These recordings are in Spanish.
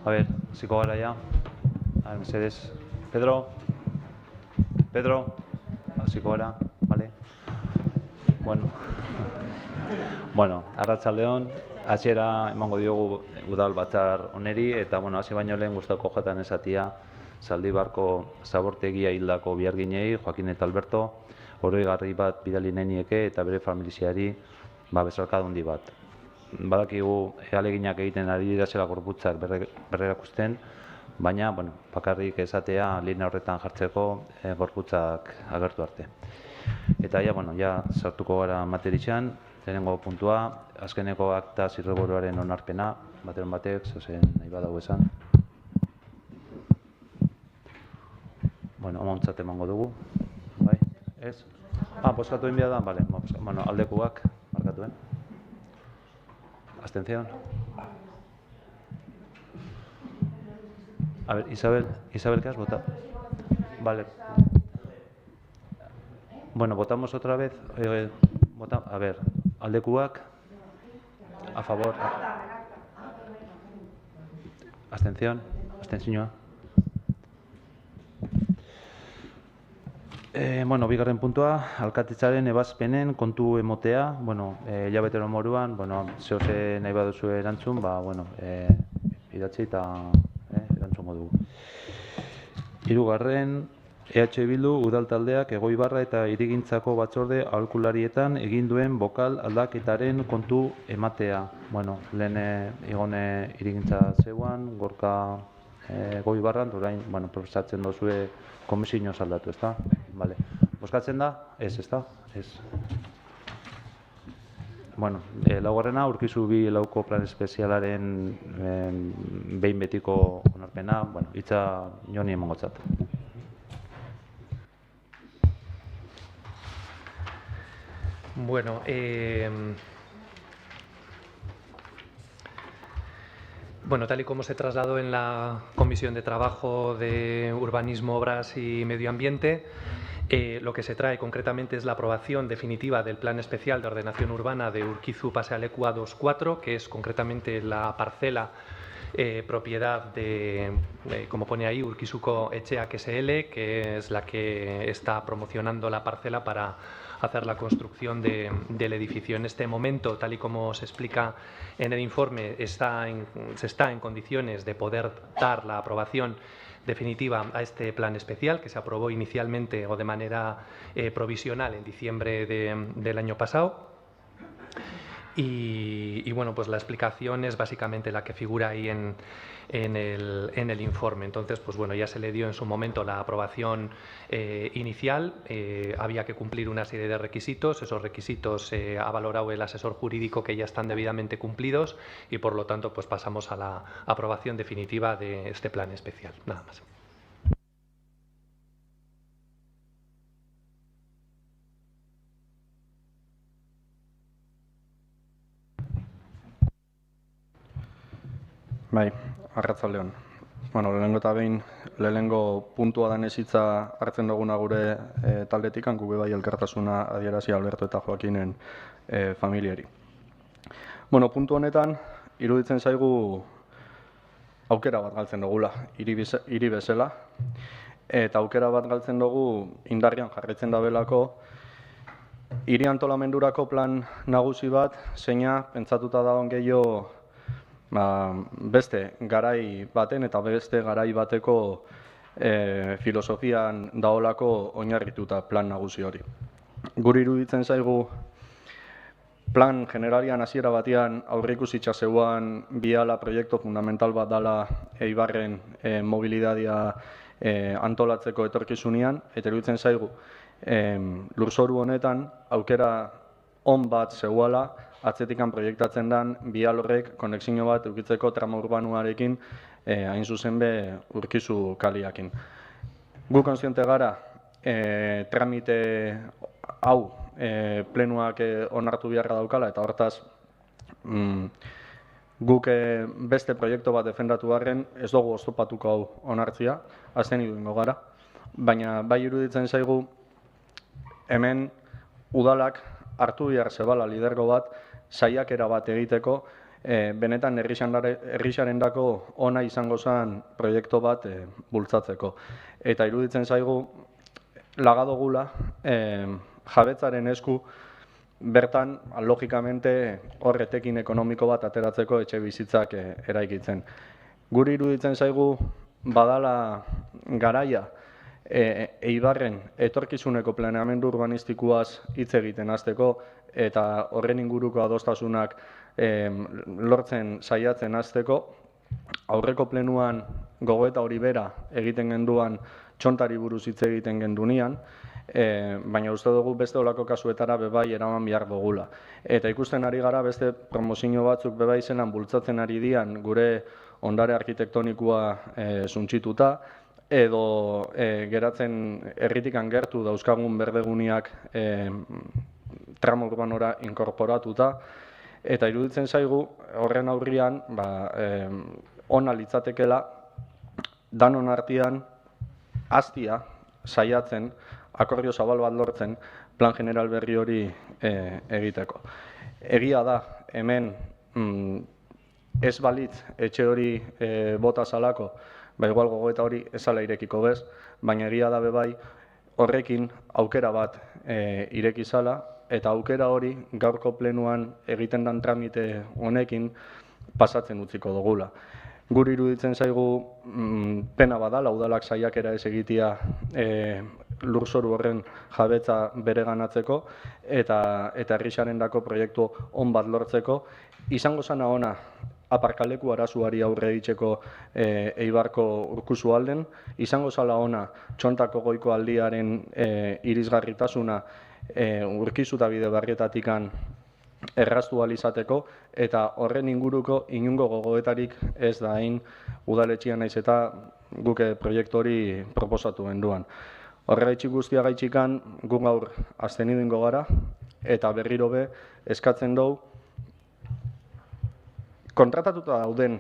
A ver, hasiko gara ya. A ver, mesedez. Pedro, hasiko gara, vale? Bueno, arratsaldeon, hasiera emango diogu udal batzar honeri, eta hasi baino lehen gustatuko jatan esatia Zaldibarko zabortegia hildako biharginei, Joakin eta Alberto, oroigarri bat bidali nenieke eta bere familiari bezarkada handi bat. Badakigu ahaleginak egiten ari dira zela gorputzak berrerakusten, baina bakarrik esatea linea horretan jartzeko gorputzak agertu arte. Eta ja sartuko gara materian, lehenengo puntua, azkeneko akta zirriborroaren onarpena, bateren batek, zozen nahi badago esan. Amontzat emango dugu, bai, ez? Bozkatu egin behar da, bale, aldekuak, markatu, Abstención. A ver, Isabel, ¿qué has votado? Vale. Votamos otra vez. A ver, aldekuak, a favor. Abstención. Bigarren puntua, alkatetzaren ebazpenen kontu emotea, hilabetero moruan, zehoze nahi baduzu erantzun, idatzi eta erantzungo dugu. Hirugarren, EH Bildu udal taldeak Egoibarra eta Hirigintzako batzorde aholkularietan egin duen bokal aldaketaren kontu ematea. Lehen igone Hirigintza zeuan, Gorka Egoibarran, orain proposatzen dozue komisio aldatu, ezta? Bale. Bozkatzen da? Ez, ezta? Ez. Laugarrena, Urkizu 2 lauko plan espezialaren behin betiko onarpena, hitza Joni emangotzat. Tal y como se trasladó en la Comisión de Trabajo de Urbanismo, Obras y Medio Ambiente, lo que se trae concretamente es la aprobación definitiva del Plan Especial de Ordenación Urbana de Urkizu Pasealekua 2.4, que es concretamente la parcela propiedad de, como pone ahí, Urkizuko Etxeak SL, que es la que está promocionando la parcela para hacer la construcción del edificio. En este momento, tal y como se explica en el informe, se está en condiciones de poder dar la aprobación definitiva a este plan especial que se aprobó inicialmente o de manera provisional en diciembre del año pasado. Y la explicación es básicamente la que figura ahí en el informe. Entonces, ya se le dio en su momento la aprobación inicial. Había que cumplir una serie de requisitos. Esos requisitos ha valorado el asesor jurídico que ya están debidamente cumplidos y, por lo tanto, pasamos a la aprobación definitiva de este plan especial. Nada más. Bai, arratsaldeon. Lehenengo eta behin, lehenengo puntua denez hitza hartzen duguna gure taldetikan, gube bai elkartasuna adierazi Alberto eta Joakinen familiari. Puntu honetan, iruditzen zaigu aukera bat galtzen dugula, hiri bezala, eta aukera bat galtzen dugu indarrian jarraitzen dabelako hiri antolamendurako plan nagusi bat, zeina pentsatuta dagoen gehiago beste garai baten eta beste garai bateko filosofian daolako oinarrituta plan nagusi hori. Guri iruditzen zaigu plan generalian hasiera batean aurreikusita zeuan biala proiektu fundamental bat dala Eibarren mobilidadia antolatzeko etorkizunean, eta iruditzen zaigu lurzoru honetan aukera on bat zeuala atzetikan proiektatzen den bial horrek konexio bat edukitzeko trama urbanuarekin hain zuzen be Urkizu kaliakin. Gu kontziente gara tramite hau plenuak onartu beharra daukala, eta hortaz guk beste proiektu bat defendatu barren ez dugu oztopatuko hau onartzia, azten idungo gara, baina bai iruditzen zaigu hemen udalak hartu behar zebala lidergo bat saiakera bat egiteko benetan herrixarendako ona izango zen proiektu bat bultzatzeko. Eta iruditzen zaigu lagadogula jabetzaren esku bertan, logikamente, horretekin ekonomiko bat ateratzeko etxe bizitzak eraikitzen. Guri iruditzen zaigu badala garaia Eibarren etorkizuneko planeamendu urbanistikoaz hitz egiten hasteko eta horren inguruko adostasunak lortzen saiatzen hasteko. Aurreko plenuan gogoeta hori bera egiten genduan txontari buruz hitz egiten gendunean, baina uste dugu beste olako kasuetara bebai eraman behar dugula. Eta ikusten ari gara beste promozio batzuk bebai zelan bultzatzen ari dian gure ondare arkitektonikoa suntsituta, edo geratzen herritikan gertu dauzkagun berdeguniak tramo urbanora inkorporatuta, eta iruditzen zaigu horren aurrian ona litzatekela danon artean hastia saiatzen akordio zabal bat lortzen plan general berri hori egiteko. Egia da hemen ez balitz etxe hori bota zalako, igual gogoeta hori ezala irekiko bez, baina egia da bebai horrekin aukera bat ireki zala, eta aukera hori gaurko plenuan egiten dan tramite honekin pasatzen utziko dugula. Guri iruditzen zaigu pena badala udalak saiakera ez egitea lurzoru horren jabetza bereganatzeko eta herrixarendako proiektu on bat lortzeko. Izango zana ona aparkaleku arazuari aurre egiteko Eibarko Urkuzu alden, izango zala ona Txontako Goiko aldiaren irisgarritasuna Urkizuta bide barrietatikan erraztu ahal izateko, eta horren inguruko inungo gogoetarik ez da hain udaletxean naiz eta guke proiektu hori proposatu genduan. Horregaitxik guztiagaitxikan gu gaur absteniduko gara eta berriro be eskatzen dugu kontratatuta dauden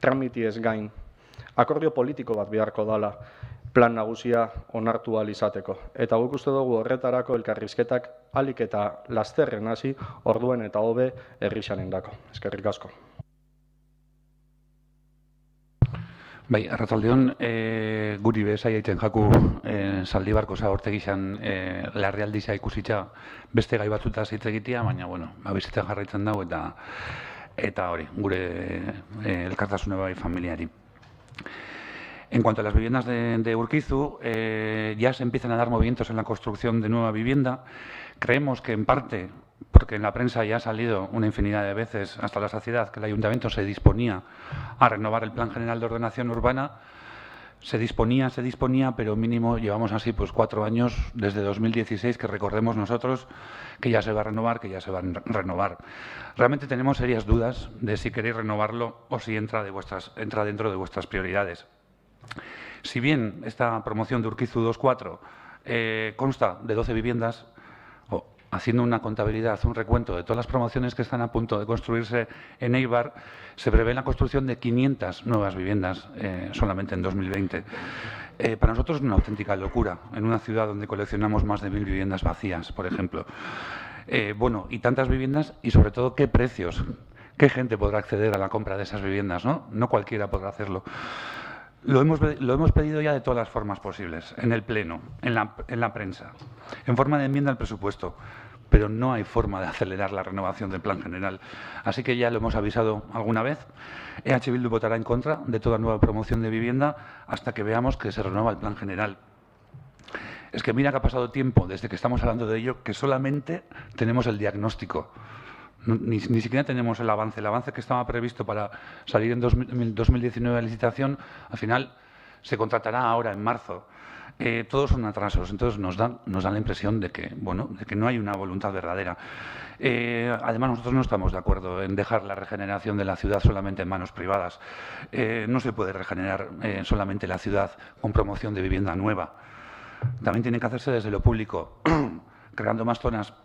tramitiez gain akordio politiko bat beharko dala plan nagusia onartu ahal izateko. Eta guk uste dugu horretarako elkarrizketak ahalik eta lasterren hasi orduen eta hobe herrixarendako. Eskerrik asko. Bai, arratsaldeon, guri bezai egiten jaku Zaldibarko zabortegizan larrialdisa ikusitza beste gai batzutaz hitz egitea, baina, bueno, bizitzen jarraitzen dago eta hori, gure elkartasune bai familiari. En cuanto a las viviendas de Urkizu, ya se empiezan a dar movimientos en la construcción de nueva vivienda. Creemos que en parte, porque en la prensa ya ha salido una infinidad de veces hasta la saciedad, que el Ayuntamiento se disponía a renovar el Plan General de Ordenación Urbana, se disponía, pero mínimo llevamos así pues 4 años desde 2016 que recordemos nosotros que ya se va a renovar, Realmente tenemos serias dudas de si queréis renovarlo o si entra dentro de vuestras prioridades. Si bien esta promoción de Urkizu 2.4 consta de 12 viviendas, haciendo una contabilidad, un recuento de todas las promociones que están a punto de construirse en Eibar, se prevé la construcción de 500 nuevas viviendas solamente en 2020. Para nosotros es una auténtica locura, en una ciudad donde coleccionamos más de 1000 viviendas vacías, por ejemplo. Bueno, y tantas viviendas y sobre todo qué precios, qué gente podrá acceder a la compra de esas viviendas, ¿no? No cualquiera podrá hacerlo. Lo hemos pedido ya de todas las formas posibles, en el Pleno, en la prensa, en forma de enmienda al presupuesto, pero no hay forma de acelerar la renovación del Plan General. Así que ya lo hemos avisado alguna vez. EH Bildu votará en contra de toda nueva promoción de vivienda hasta que veamos que se renueva el Plan General. Es que mira que ha pasado tiempo desde que estamos hablando de ello, que solamente tenemos el diagnóstico. Ni siquiera tenemos el avance que estaba previsto para salir en 2019 a licitación, al final se contratará ahora en marzo. Todos son atrasos, entonces nos da la impresión de que no hay una voluntad verdadera. Además, nosotros no estamos de acuerdo en dejar la regeneración de la ciudad solamente en manos privadas. No se puede regenerar solamente la ciudad con promoción de vivienda nueva. También tiene que hacerse desde lo público, creando más zonas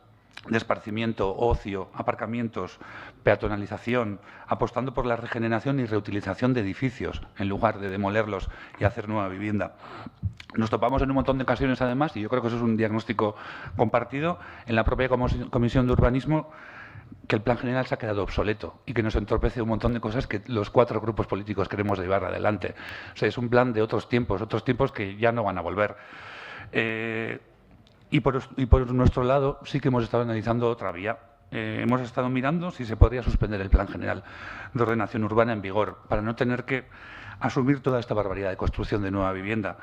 de esparcimiento, ocio, aparcamientos, peatonalización, apostando por la regeneración y reutilización de edificios en lugar de demolerlos y hacer nueva vivienda. Nos topamos en un montón de ocasiones, además, y yo creo que eso es un diagnóstico compartido, en la propia Comisión de Urbanismo, que el plan general se ha quedado obsoleto y que nos entorpece un montón de cosas que los 4 grupos políticos queremos llevar adelante. O sea, es un plan de otros tiempos que ya no van a volver. Y por nuestro lado sí que hemos estado analizando otra vía. Hemos estado mirando si se podría suspender el plan general de ordenación urbana en vigor para no tener que asumir toda esta barbaridad de construcción de nueva vivienda.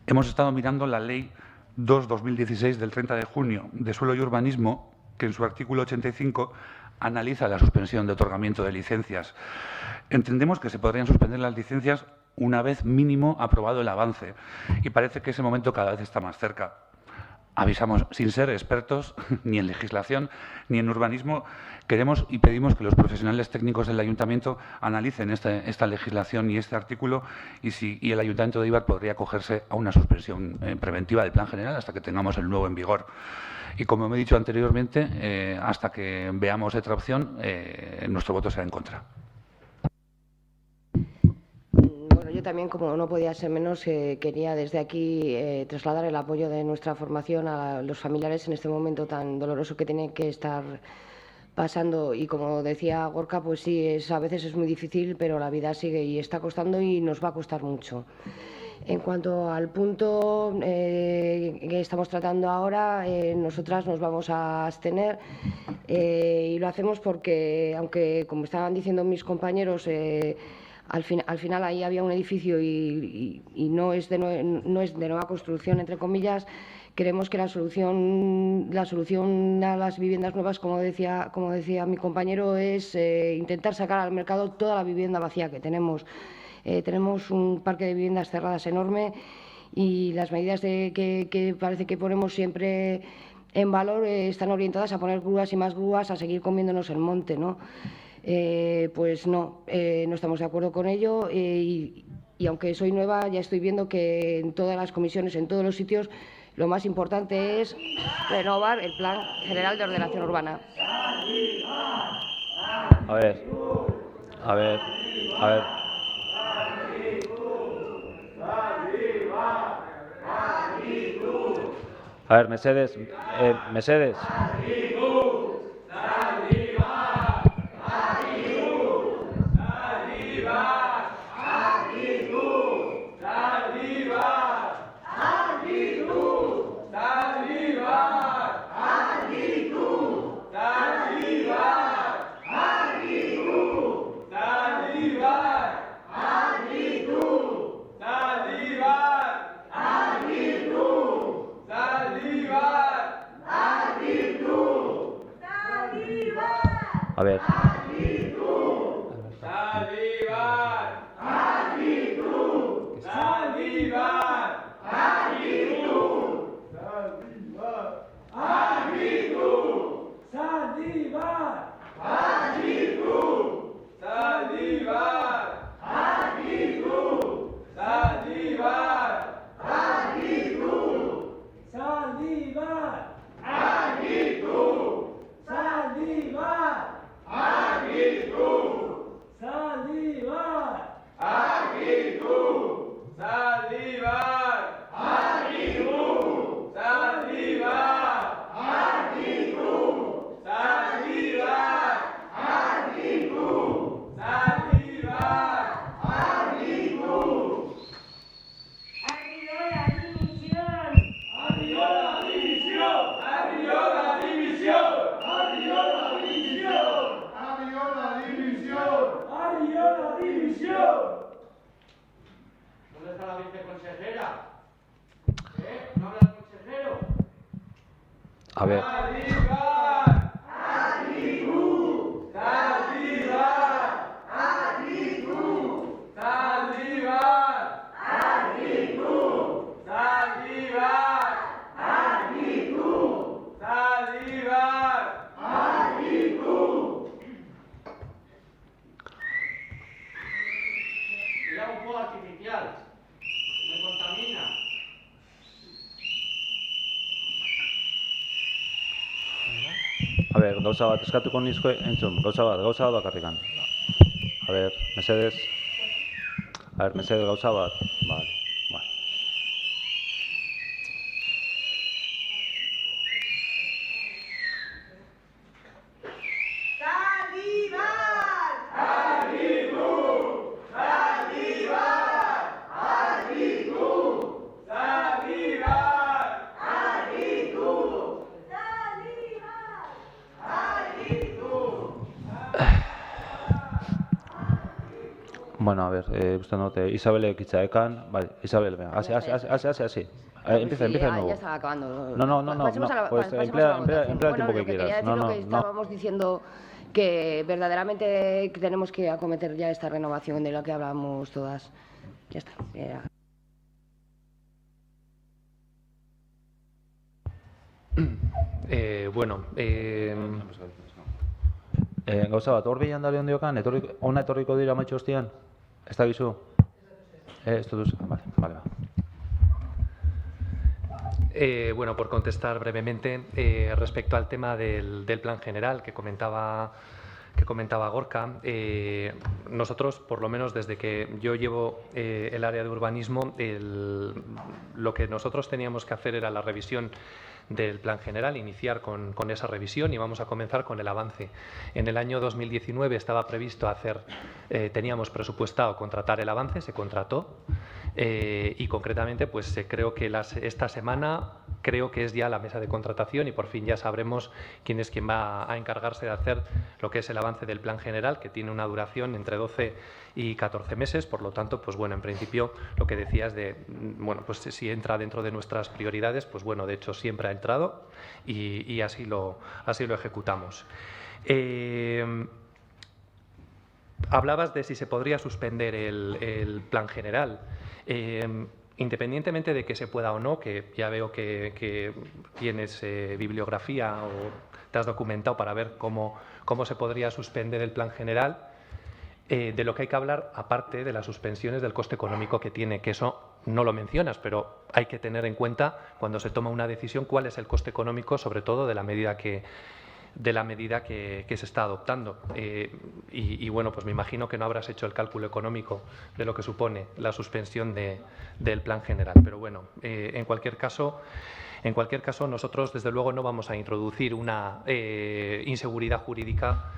Hemos estado mirando la Ley 2/2016 del 30 de junio de Suelo y Urbanismo, que en su artículo 85 analiza la suspensión de otorgamiento de licencias. Entendemos que se podrían suspender las licencias una vez mínimo aprobado el avance y parece que ese momento cada vez está más cerca. Avisamos, sin ser expertos ni en legislación ni en urbanismo, queremos y pedimos que los profesionales técnicos del Ayuntamiento analicen esta legislación y este artículo y el Ayuntamiento de Eibar podría acogerse a una suspensión preventiva del plan general hasta que tengamos el nuevo en vigor. Y como me he dicho anteriormente, hasta que veamos otra opción, nuestro voto será en contra. Bueno, yo también, como no podía ser menos, quería desde aquí trasladar el apoyo de nuestra formación a los familiares en este momento tan doloroso que tienen que estar pasando. Y como decía Gorka, pues sí, a veces es muy difícil, pero la vida sigue y está costando y nos va a costar mucho. En cuanto al punto que estamos tratando ahora, nosotras nos vamos a abstener y lo hacemos porque, aunque como estaban diciendo mis compañeros, al final ahí había un edificio y no es de nueva construcción, entre comillas. Creemos que la solución a las viviendas nuevas, como decía mi compañero, es intentar sacar al mercado toda la vivienda vacía que tenemos. Tenemos un parque de viviendas cerradas enorme y las medidas que parece que ponemos siempre en valor están orientadas a poner grúas y más grúas, a seguir comiéndonos el monte, ¿no? Pues no estamos de acuerdo con ello y aunque soy nueva ya estoy viendo que en todas las comisiones, en todos los sitios, lo más importante es renovar el Plan General de Ordenación Urbana. A ver. A ver, Mercedes. A ver. ¿Dónde está la viceconsejera? ¿No habla el consejero? A ver. Le hago un fuego artificial. Me contamina. A ver, gauza bat eskatuko nizko entzun, gauza bat bakarrikan. A ver, mesedez, gauza bat. Vale. Bueno, a ver, uste dut, Isabelek hitza ekan, vale, Isabel, venga, hasi. Empieza de Ya nuevo. estaba acabando. No, Pasemos a la, pues pasemos emplea a la votación. el Bueno, tiempo lo que quería quieras. decir lo que No. estábamos diciendo, que verdaderamente tenemos que acometer ya esta renovación de la que hablábamos todas. Ya está. Bueno, Gauza bat, hor behian dale ondiokan, ona etorriko dira maitxo hostian? Ez da gizu? Ez dut duzu, vale. Bueno, por contestar brevemente, respecto al tema del plan general que comentaba Gorka, nosotros, por lo menos desde que yo llevo el área de urbanismo, lo que nosotros teníamos que hacer era la revisión del plan general, iniciar con esa revisión, y vamos a comenzar con el avance. En el año 2019 estaba previsto teníamos presupuestado contratar el avance, se contrató, y concretamente pues creo que esta semana creo que es ya la mesa de contratación y por fin ya sabremos quién es quien va a encargarse de hacer lo que es el avance del plan general, que tiene una duración entre 12 y 14 meses. Por lo tanto, pues bueno, en principio lo que decías de, bueno, pues si entra dentro de nuestras prioridades, pues bueno, de hecho siempre ha entrado y así lo ejecutamos. Hablabas de si se podría suspender el plan general. Independientemente de que se pueda o no, que ya veo que tienes bibliografía o te has documentado para ver cómo se podría suspender el plan general, de lo que hay que hablar, aparte de las suspensiones del coste económico que tiene, que eso no lo mencionas, pero hay que tener en cuenta cuando se toma una decisión cuál es el coste económico, sobre todo de la medida que se está adoptando. Y bueno, pues me imagino que no habrás hecho el cálculo económico de lo que supone la suspensión del plan general. Pero bueno, en cualquier caso, nosotros desde luego no vamos a introducir una inseguridad jurídica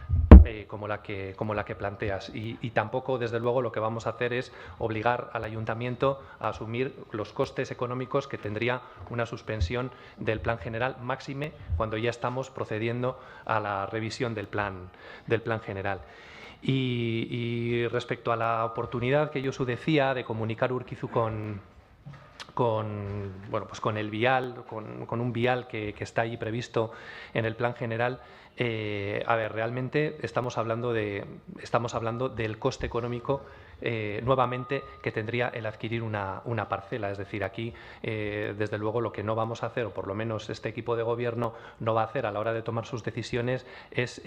como la que planteas, y tampoco desde luego lo que vamos a hacer es obligar al ayuntamiento a asumir los costes económicos que tendría una suspensión del plan general, máxime cuando ya estamos procediendo a la revisión del plan general. Y respecto a la oportunidad que Josu decía de comunicar Urkizu con el vial, con un vial que está ahí previsto en el plan general, a ver, realmente estamos hablando del coste económico nuevamente que tendría el adquirir una parcela. Es decir, aquí desde luego lo que no vamos a hacer, o por lo menos este equipo de gobierno no va a hacer a la hora de tomar sus decisiones, es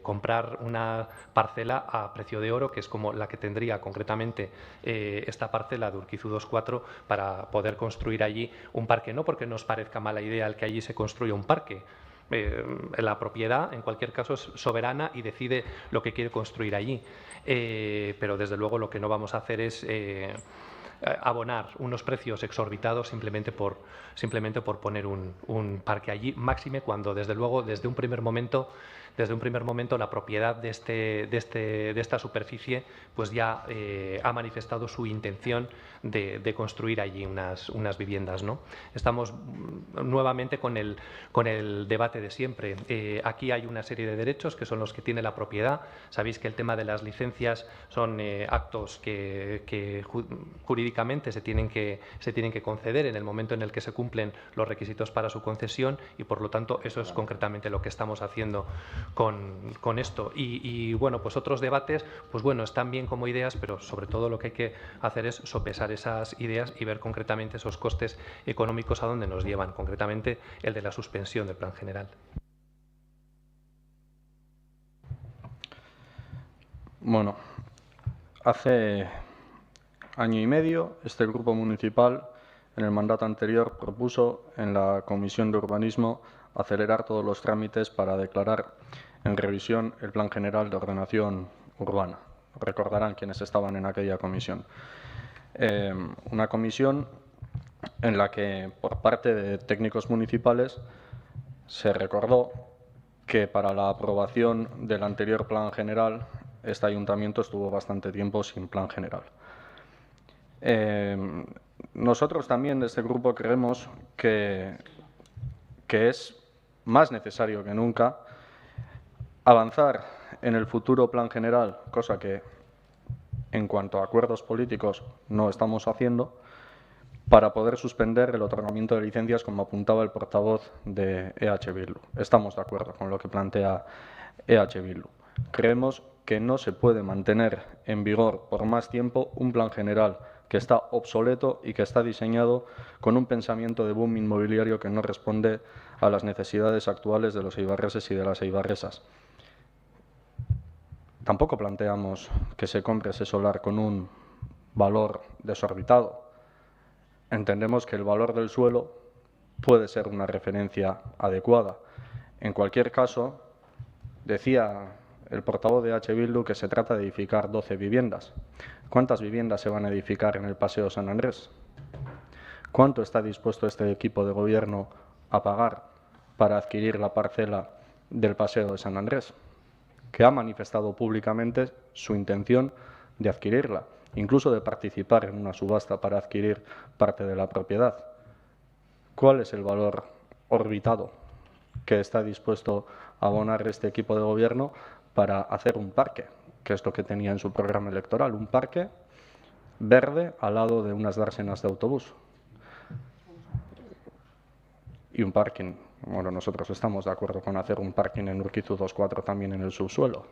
comprar una parcela a precio de oro, que es como la que tendría concretamente esta parcela de Urkizu 2.4, para poder construir allí un parque. No porque nos parezca mala idea el que allí se construya un parque. La propiedad, en cualquier caso, es soberana y decide lo que quiere construir allí. Pero, desde luego, lo que no vamos a hacer es abonar unos precios exorbitados simplemente por poner un parque allí, máxime cuando, desde luego, desde un primer momento la propiedad de esta superficie pues ya ha manifestado su intención de construir allí unas viviendas, ¿no? Estamos nuevamente con el debate de siempre. Aquí hay una serie de derechos que son los que tiene la propiedad. Sabéis que el tema de las licencias son actos que jurídicamente se tienen que conceder en el momento en el que se cumplen los requisitos para su concesión, y por lo tanto eso es concretamente lo que estamos haciendo con esto. Y bueno, pues otros debates, pues bueno, están bien como ideas, pero sobre todo lo que hay que hacer es sopesar esas ideas y ver concretamente esos costes económicos a dónde nos llevan, concretamente el de la suspensión del plan general. Bueno, hace año y medio este grupo municipal, en el mandato anterior, propuso en la Comisión de Urbanismo acelerar todos los trámites para declarar en revisión el Plan General de Ordenación Urbana. Recordarán quienes estaban en aquella comisión. Una comisión en la que, por parte de técnicos municipales, se recordó que para la aprobación del anterior Plan General este ayuntamiento estuvo bastante tiempo sin Plan General. Nosotros también de este grupo creemos que es más necesario que nunca avanzar en el futuro Plan General, cosa que en cuanto a acuerdos políticos no estamos haciendo, para poder suspender el otorgamiento de licencias, como apuntaba el portavoz de EH Bildu. Estamos de acuerdo con lo que plantea EH Bildu. Creemos que no se puede mantener en vigor por más tiempo un plan general que está obsoleto y que está diseñado con un pensamiento de boom inmobiliario que no responde a las necesidades actuales de los eibarreses y de las eibarresas. Tampoco planteamos que se compre ese solar con un valor desorbitado. Entendemos que el valor del suelo puede ser una referencia adecuada. En cualquier caso, decía el portavoz de EH Bildu que se trata de edificar 12 viviendas. ¿Cuántas viviendas se van a edificar en el Paseo San Andrés? ¿Cuánto está dispuesto este equipo de gobierno a pagar para adquirir la parcela del Paseo de San Andrés? Que ha manifestado públicamente su intención de adquirirla, incluso de participar en una subasta para adquirir parte de la propiedad. ¿Cuál es el valor orbitado que está dispuesto a abonar este equipo de gobierno para hacer un parque, que es lo que tenía en su programa electoral, un parque verde al lado de unas dársenas de autobús? Y un parking, bueno, nosotros estamos de acuerdo con hacer un parking en Urquizu 2.4 también en el subsuelo.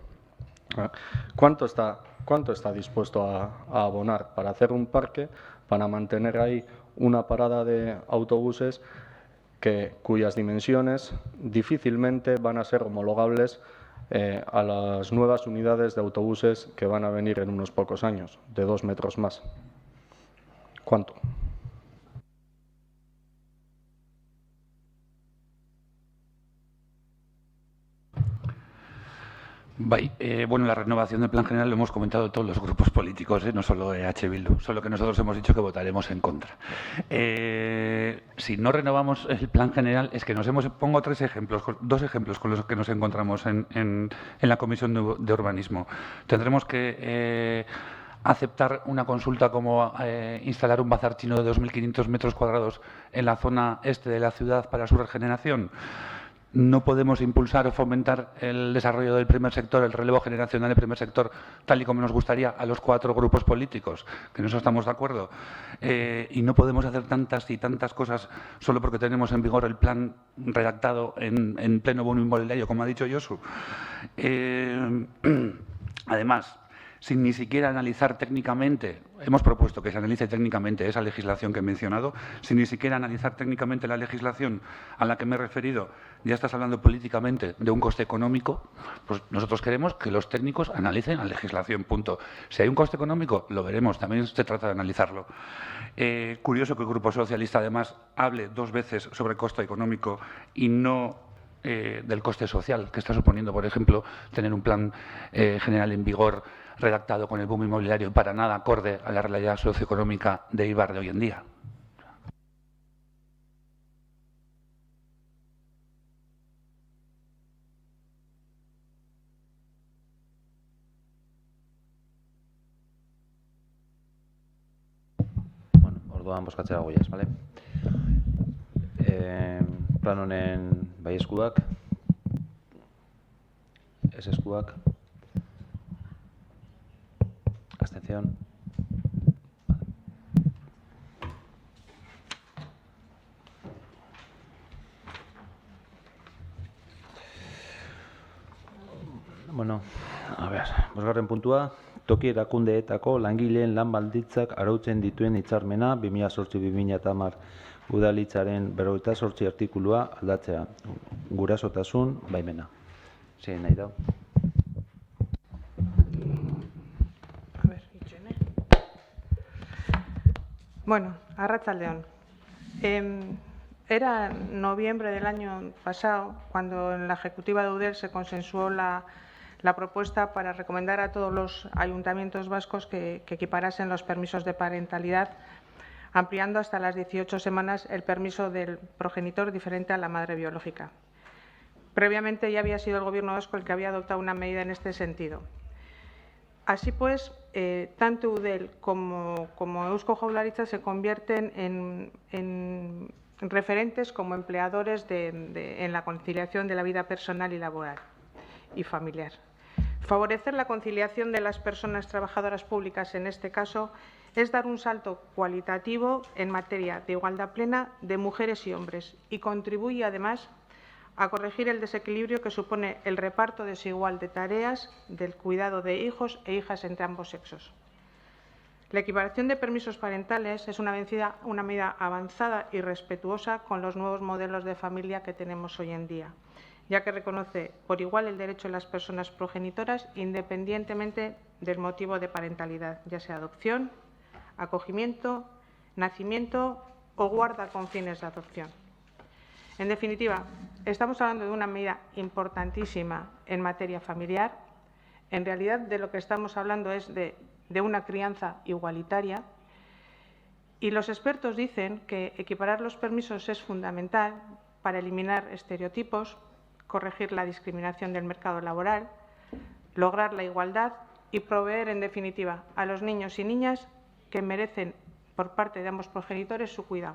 ¿Cuánto está dispuesto a abonar para hacer un parque, para mantener ahí una parada de autobuses cuyas dimensiones difícilmente van a ser homologables a las nuevas unidades de autobuses que van a venir en unos pocos años, de 2 metros más? ¿Cuánto? Bueno, la renovación del plan general lo hemos comentado todos los grupos políticos, no solo EH Bildu, solo que nosotros hemos dicho que votaremos en contra. Si no renovamos el plan general, es que pongo dos ejemplos con los que nos encontramos en la Comisión de Urbanismo. Tendremos que aceptar una consulta como instalar un bazar chino de 2.500 metros cuadrados en la zona este de la ciudad para su regeneración. No podemos impulsar o fomentar el desarrollo del primer sector, el relevo generacional del primer sector, tal y como nos gustaría a los 4 grupos políticos, que en eso estamos de acuerdo. Y no podemos hacer tantas y tantas cosas solo porque tenemos en vigor el plan redactado en pleno bono inmobiliario, como ha dicho Josu. Además, sin ni siquiera analizar técnicamente, hemos propuesto que se analice técnicamente esa legislación que he mencionado, sin ni siquiera analizar técnicamente la legislación a la que me he referido, ya estás hablando políticamente de un coste económico, pues nosotros queremos que los técnicos analicen la legislación, punto. Si hay un coste económico, lo veremos, también se trata de analizarlo. Curioso que el Grupo Socialista, además, hable 2 veces sobre coste económico y no del coste social que está suponiendo, por ejemplo, tener un plan general en vigor redactado con el boom inmobiliario para nada acorde a la realidad socioeconómica de Eibar de hoy en día. Bueno, orduan bozkatzera goiaz, bale? Plan honen bai eskuak, ez eskuak, abstención. Bueno, a ver, 5. puntua, toki erakundeetako langileen lan baldintzak arautzen dituen hitzarmena 2008-2010 udalhitzaren 58 artikulua aldatzea. Gurasotasun baimena. Zein nahi da? Bueno, arratsaldeon. Era en noviembre del año pasado cuando en la ejecutiva de UDEL se consensuó la propuesta para recomendar a todos los ayuntamientos vascos que equiparasen los permisos de parentalidad, ampliando hasta las 18 semanas el permiso del progenitor diferente a la madre biológica. Previamente ya había sido el Gobierno vasco el que había adoptado una medida en este sentido. Así pues, tanto UDEL como Eusko Jaurlaritza se convierten en referentes como empleadores en la conciliación de la vida personal y laboral y familiar. Favorecer la conciliación de las personas trabajadoras públicas, en este caso, es dar un salto cualitativo en materia de igualdad plena de mujeres y hombres y contribuye, además, a corregir el desequilibrio que supone el reparto desigual de tareas del cuidado de hijos e hijas entre ambos sexos. La equiparación de permisos parentales es una medida avanzada y respetuosa con los nuevos modelos de familia que tenemos hoy en día, ya que reconoce por igual el derecho de las personas progenitoras independientemente del motivo de parentalidad, ya sea adopción, acogimiento, nacimiento o guarda con fines de adopción. En definitiva, estamos hablando de una medida importantísima en materia familiar. En realidad, de lo que estamos hablando es de una crianza igualitaria. Y los expertos dicen que equiparar los permisos es fundamental para eliminar estereotipos, corregir la discriminación del mercado laboral, lograr la igualdad y proveer, en definitiva, a los niños y niñas que merecen, por parte de ambos progenitores, su cuidado.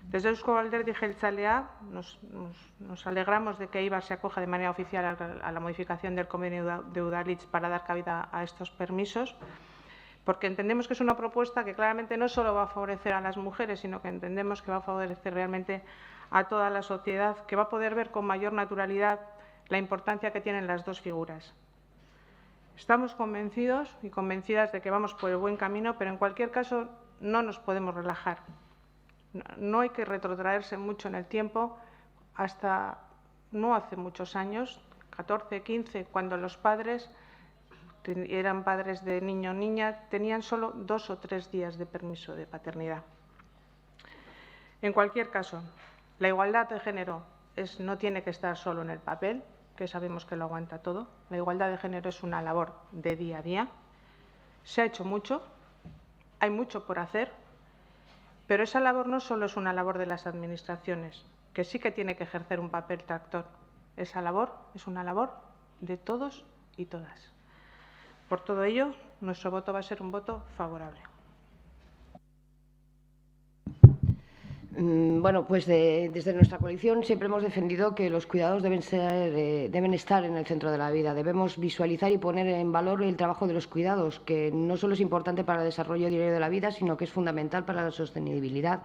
Desde Eusko Alderdi Jeltzalea nos alegramos de que EIBAR se acoja de manera oficial a la modificación del convenio de Udalhitz para dar cabida a estos permisos, porque entendemos que es una propuesta que claramente no solo va a favorecer a las mujeres, sino que entendemos que va a favorecer realmente a toda la sociedad, que va a poder ver con mayor naturalidad la importancia que tienen las dos figuras. Estamos convencidos y convencidas de que vamos por el buen camino, pero en cualquier caso no nos podemos relajar. No hay que retrotraerse mucho en el tiempo, hasta no hace muchos años, 14, 15, cuando los padres eran padres de niño o niña, tenían solo 2 o 3 días de permiso de paternidad. En cualquier caso, la igualdad de género no tiene que estar solo en el papel, que sabemos que lo aguanta todo. La igualdad de género es una labor de día a día. Se ha hecho mucho, hay mucho por hacer, pero esa labor no solo es una labor de las administraciones, que sí que tiene que ejercer un papel tractor. Esa labor es una labor de todos y todas. Por todo ello, nuestro voto va a ser un voto favorable. Bueno, pues desde nuestra coalición siempre hemos defendido que los cuidados deben estar en el centro de la vida. Debemos visualizar y poner en valor el trabajo de los cuidados, que no solo es importante para el desarrollo diario de la vida, sino que es fundamental para la sostenibilidad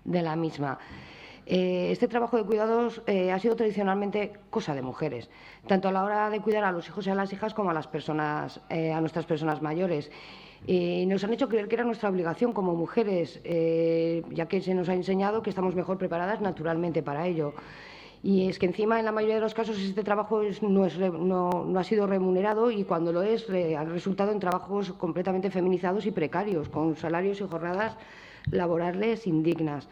de la misma. Este trabajo de cuidados ha sido tradicionalmente cosa de mujeres, tanto a la hora de cuidar a los hijos y a las hijas como a nuestras personas mayores. Y nos han hecho creer que era nuestra obligación como mujeres, ya que se nos ha enseñado que estamos mejor preparadas naturalmente para ello. Y es que encima, en la mayoría de los casos, este trabajo no ha sido remunerado y cuando lo es, ha resultado en trabajos completamente feminizados y precarios, con salarios y jornadas laborales indignas.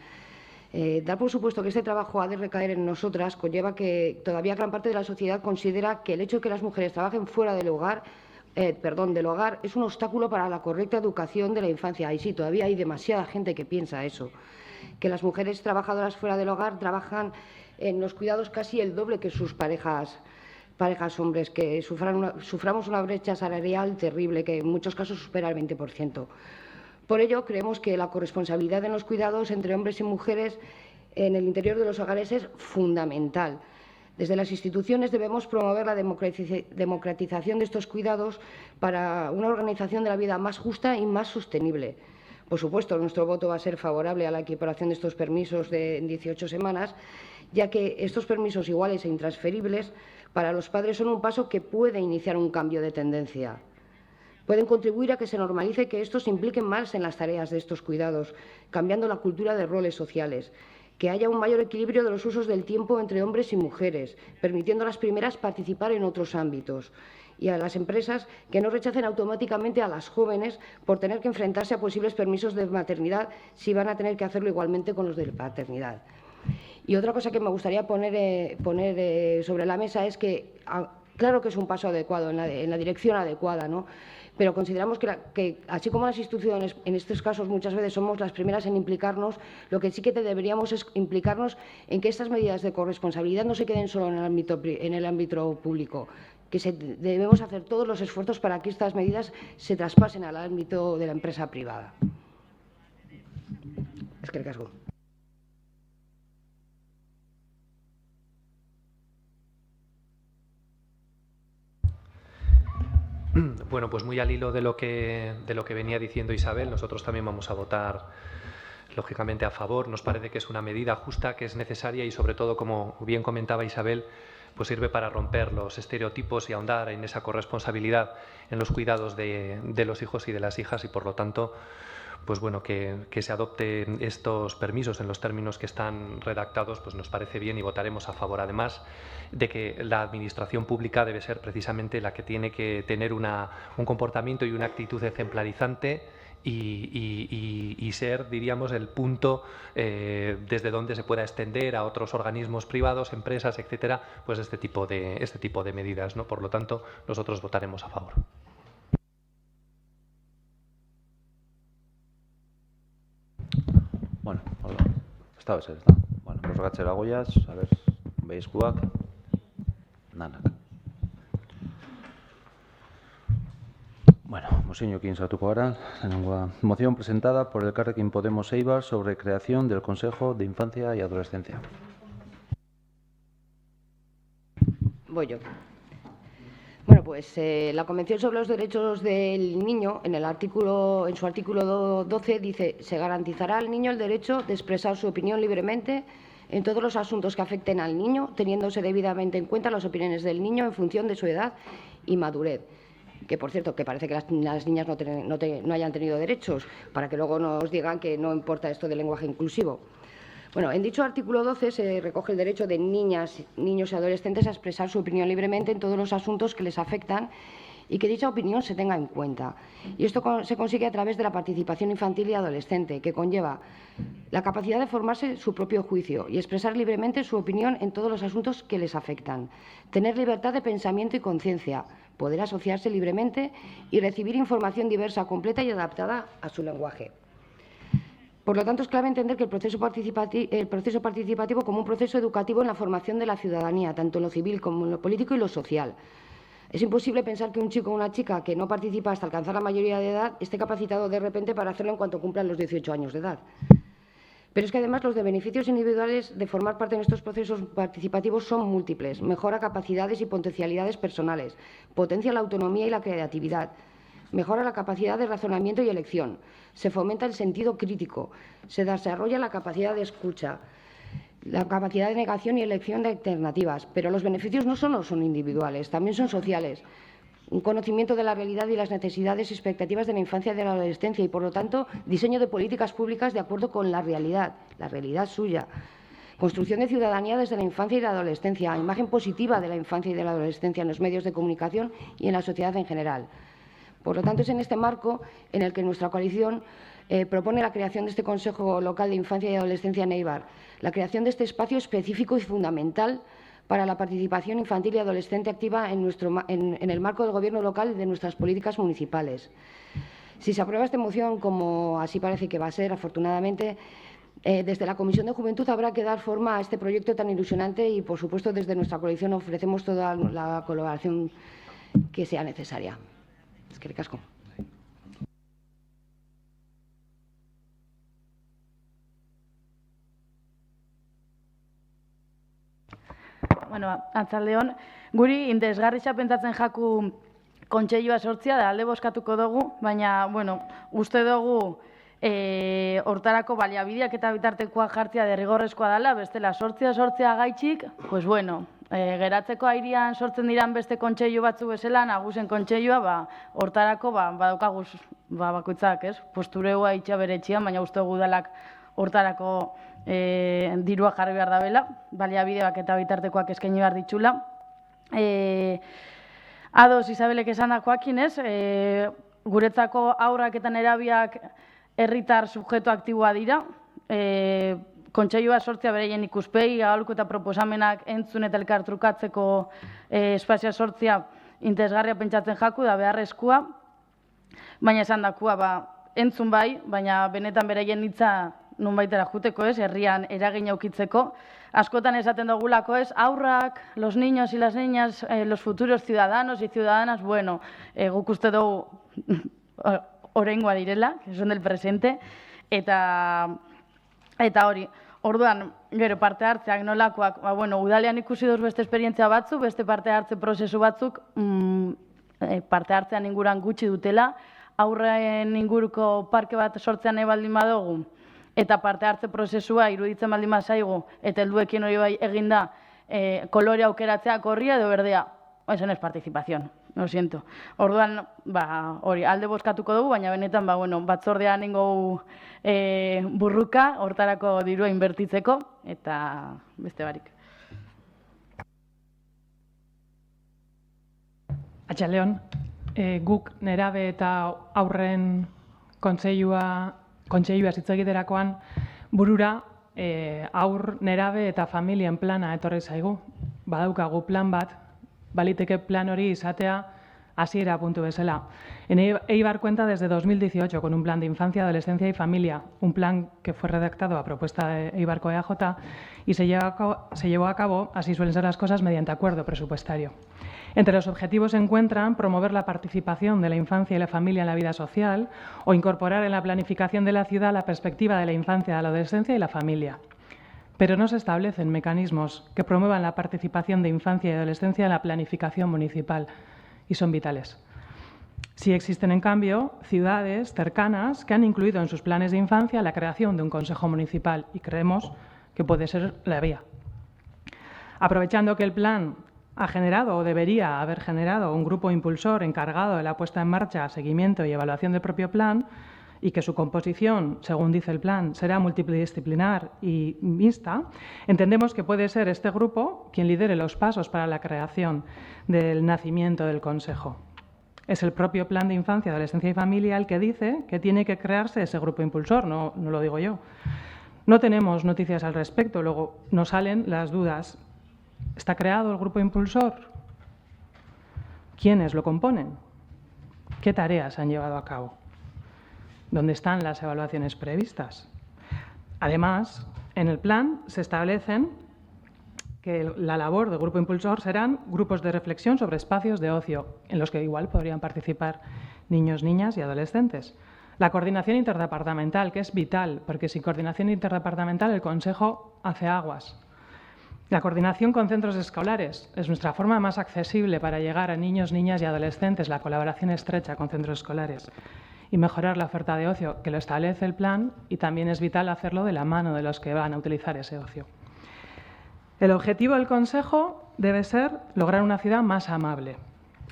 Dar por supuesto que este trabajo ha de recaer en nosotras conlleva que todavía gran parte de la sociedad considera que el hecho de que las mujeres trabajen fuera del hogar es un obstáculo para la correcta educación de la infancia. Y sí, todavía hay demasiada gente que piensa eso, que las mujeres trabajadoras fuera del hogar trabajan en los cuidados casi el doble que sus parejas hombres, que suframos una brecha salarial terrible que en muchos casos supera el 20%. Por ello, creemos que la corresponsabilidad en los cuidados entre hombres y mujeres en el interior de los hogares es fundamental. Desde las instituciones debemos promover la democratización de estos cuidados para una organización de la vida más justa y más sostenible. Por supuesto, nuestro voto va a ser favorable a la equiparación de estos permisos de 18 semanas, ya que estos permisos iguales e intransferibles para los padres son un paso que puede iniciar un cambio de tendencia. Pueden contribuir a que se normalice que estos se impliquen más en las tareas de estos cuidados, cambiando la cultura de roles sociales, que haya un mayor equilibrio de los usos del tiempo entre hombres y mujeres, permitiendo a las primeras participar en otros ámbitos, y a las empresas que no rechacen automáticamente a las jóvenes por tener que enfrentarse a posibles permisos de maternidad si van a tener que hacerlo igualmente con los de paternidad. Y otra cosa que me gustaría poner sobre la mesa es que, claro que es un paso adecuado, en la dirección adecuada, ¿no? Pero consideramos que, así como las instituciones, en estos casos muchas veces somos las primeras en implicarnos, lo que sí que deberíamos es implicarnos en que estas medidas de corresponsabilidad no se queden solo en el ámbito público, que debemos hacer todos los esfuerzos para que estas medidas se traspasen al ámbito de la empresa privada. Eskerrik asko. Bueno, pues muy al hilo de lo que venía diciendo Isabel, nosotros también vamos a votar lógicamente a favor. Nos parece que es una medida justa, que es necesaria y sobre todo, como bien comentaba Isabel, pues sirve para romper los estereotipos y ahondar en esa corresponsabilidad en los cuidados de los hijos y de las hijas y por lo tanto pues bueno, que se adopten estos permisos en los términos que están redactados, pues nos parece bien y votaremos a favor. Además de que la administración pública debe ser precisamente la que tiene que tener un comportamiento y una actitud ejemplarizante y ser, diríamos, el punto desde donde se pueda extender a otros organismos privados, empresas, etcétera, pues este tipo de medidas, ¿no? Por lo tanto, nosotros votaremos a favor. Bueno, hola. Esta vez está. Bueno, los gatzera goiaz, a ver, beizkuak, nanak. Bueno, mozioekin sartuko gara. Lehenengoa, moción presentada por Elkarrekin Podemos Eibar sobre creación del Consejo de Infancia y Adolescencia. Voy yo. Bueno, pues la Convención sobre los Derechos del Niño, en su artículo 12, dice: se garantizará al niño el derecho de expresar su opinión libremente en todos los asuntos que afecten al niño, teniéndose debidamente en cuenta las opiniones del niño en función de su edad y madurez. Que, por cierto, que parece que las niñas no hayan tenido derechos, para que luego nos digan que no importa esto del lenguaje inclusivo. Bueno, en dicho artículo 12 se recoge el derecho de niñas, niños y adolescentes a expresar su opinión libremente en todos los asuntos que les afectan y que dicha opinión se tenga en cuenta. Y esto se consigue a través de la participación infantil y adolescente, que conlleva la capacidad de formarse su propio juicio y expresar libremente su opinión en todos los asuntos que les afectan, tener libertad de pensamiento y conciencia, poder asociarse libremente y recibir información diversa, completa y adaptada a su lenguaje. Por lo tanto, es clave entender que el proceso participativo como un proceso educativo en la formación de la ciudadanía, tanto en lo civil como en lo político y lo social. Es imposible pensar que un chico o una chica que no participa hasta alcanzar la mayoría de edad esté capacitado de repente para hacerlo en cuanto cumplan los 18 años de edad. Pero es que además los beneficios individuales de formar parte en estos procesos participativos son múltiples. Mejora capacidades y potencialidades personales, potencia la autonomía y la creatividad, mejora la capacidad de razonamiento y elección, se fomenta el sentido crítico, se desarrolla la capacidad de escucha, la capacidad de negación y elección de alternativas. Pero los beneficios no solo son individuales, también son sociales. Un conocimiento de la realidad y las necesidades y expectativas de la infancia y de la adolescencia y, por lo tanto, diseño de políticas públicas de acuerdo con la realidad suya. Construcción de ciudadanía desde la infancia y la adolescencia, imagen positiva de la infancia y de la adolescencia en los medios de comunicación y en la sociedad en general. Por lo tanto, es en este marco en el que nuestra coalición propone la creación de este Consejo Local de Infancia y Adolescencia en Eibar, la creación de este espacio específico y fundamental para la participación infantil y adolescente activa en el marco del Gobierno local y de nuestras políticas municipales. Si se aprueba esta moción, como así parece que va a ser, afortunadamente, desde la Comisión de Juventud habrá que dar forma a este proyecto tan ilusionante y, por supuesto, desde nuestra coalición ofrecemos toda la colaboración que sea necesaria. Eskerrik asko. Bueno, atzaldeon, guri interesgarritza pentsatzen jaku kontseilua sortzea da alde bozkatuko dugu, baina, bueno, uste dugu hortarako baliabideak eta bitartekoak jartzea derrigorrezkoa dela, bestela sortzea gaitxik, pues bueno, geratzeko airian sortzen diran beste kontseilu batzu bezala, nagusen kontseilua, hortarako badaukaguz bakoitzak, ez? Postureua itxa bere etxean, baina uste dugu dalak hortarako dirua jarri behar dabela, baliabideak eta bitartekoak eskaini behar ditxula. Ados Isabelek esandakoakin, ez? Guretzako haurrak eta nerabiak herritar subjektu aktiboa dira. Kontseilua sortzea bereien ikuspegi, aholku eta proposamenak entzun eta elkar trukatzeko espazioa sortzea interesgarria pentsatzen jaku da beharrezkoa. Baina esandakua entzun bai, baina benetan bereien hitza nunbaitera juteko, ez, herrian eragin aukitzeko. Askotan esaten dugulako, ez, aurrak, los niños y las niñas, los futuros ciudadanos y ciudadanas, bueno, guk uste dugu oraingoa direla, que son del presente, eta hori. Orduan, gero parte hartzeak nolakoak, bueno, udalean ikusi duz beste esperientzia batzuk, beste parte hartze prozesu batzuk, parte hartzean inguruan gutxi dutela, aurren inguruko parke bat sortzean nahi baldin badugu, eta parte hartze prozesua iruditzen baldin bazaigu, eta helduekin hori bai eginda kolore aukeratzea gorria edo berdea. Eso no es participación, lo siento. Orduan, hori alde bozkatuko dugu, baina benetan, batzordean ingo burruka, hortarako dirua inbertitzeko, eta beste barik. Atxaleon, guk nerabe eta aurren kontseilua hitz egiterakoan burura aur, nerabe eta familien plana etorri zaigu. Badaukagu plan bat, baliteke plan hori izatea hasiera puntu bezala. En Eibar cuenta desde 2018 con un plan de infancia, adolescencia y familia, un plan que fue redactado a propuesta de Eibarko EAJ y se llevó a cabo, así suelen ser las cosas, mediante acuerdo presupuestario. Entre los objetivos se encuentran promover la participación de la infancia y la familia en la vida social o incorporar en la planificación de la ciudad la perspectiva de la infancia, de la adolescencia y la familia. Pero no se establecen mecanismos que promuevan la participación de infancia y adolescencia en la planificación municipal y son vitales. Sí existen, en cambio, ciudades cercanas que han incluido en sus planes de infancia la creación de un consejo municipal y creemos que puede ser la vía. Aprovechando que el plan ha generado o debería haber generado un grupo impulsor encargado de la puesta en marcha, seguimiento y evaluación del propio plan y que su composición, según dice el plan, será multidisciplinar y mixta, entendemos que puede ser este grupo quien lidere los pasos para la creación del nacimiento del Consejo. Es el propio Plan de Infancia, Adolescencia y Familia el que dice que tiene que crearse ese grupo impulsor, no lo digo yo. No tenemos noticias al respecto, luego nos salen las dudas. ¿Está creado el grupo impulsor? ¿Quiénes lo componen? ¿Qué tareas han llevado a cabo? ¿Dónde están las evaluaciones previstas? Además, en el plan se establecen que la labor del grupo impulsor serán grupos de reflexión sobre espacios de ocio, en los que igual podrían participar niños, niñas y adolescentes. La coordinación interdepartamental, que es vital, porque sin coordinación interdepartamental el Consejo hace aguas. La coordinación con centros escolares es nuestra forma más accesible para llegar a niños, niñas y adolescentes, la colaboración estrecha con centros escolares y mejorar la oferta de ocio, que lo establece el plan y también es vital hacerlo de la mano de los que van a utilizar ese ocio. El objetivo del Consejo debe ser lograr una ciudad más amable,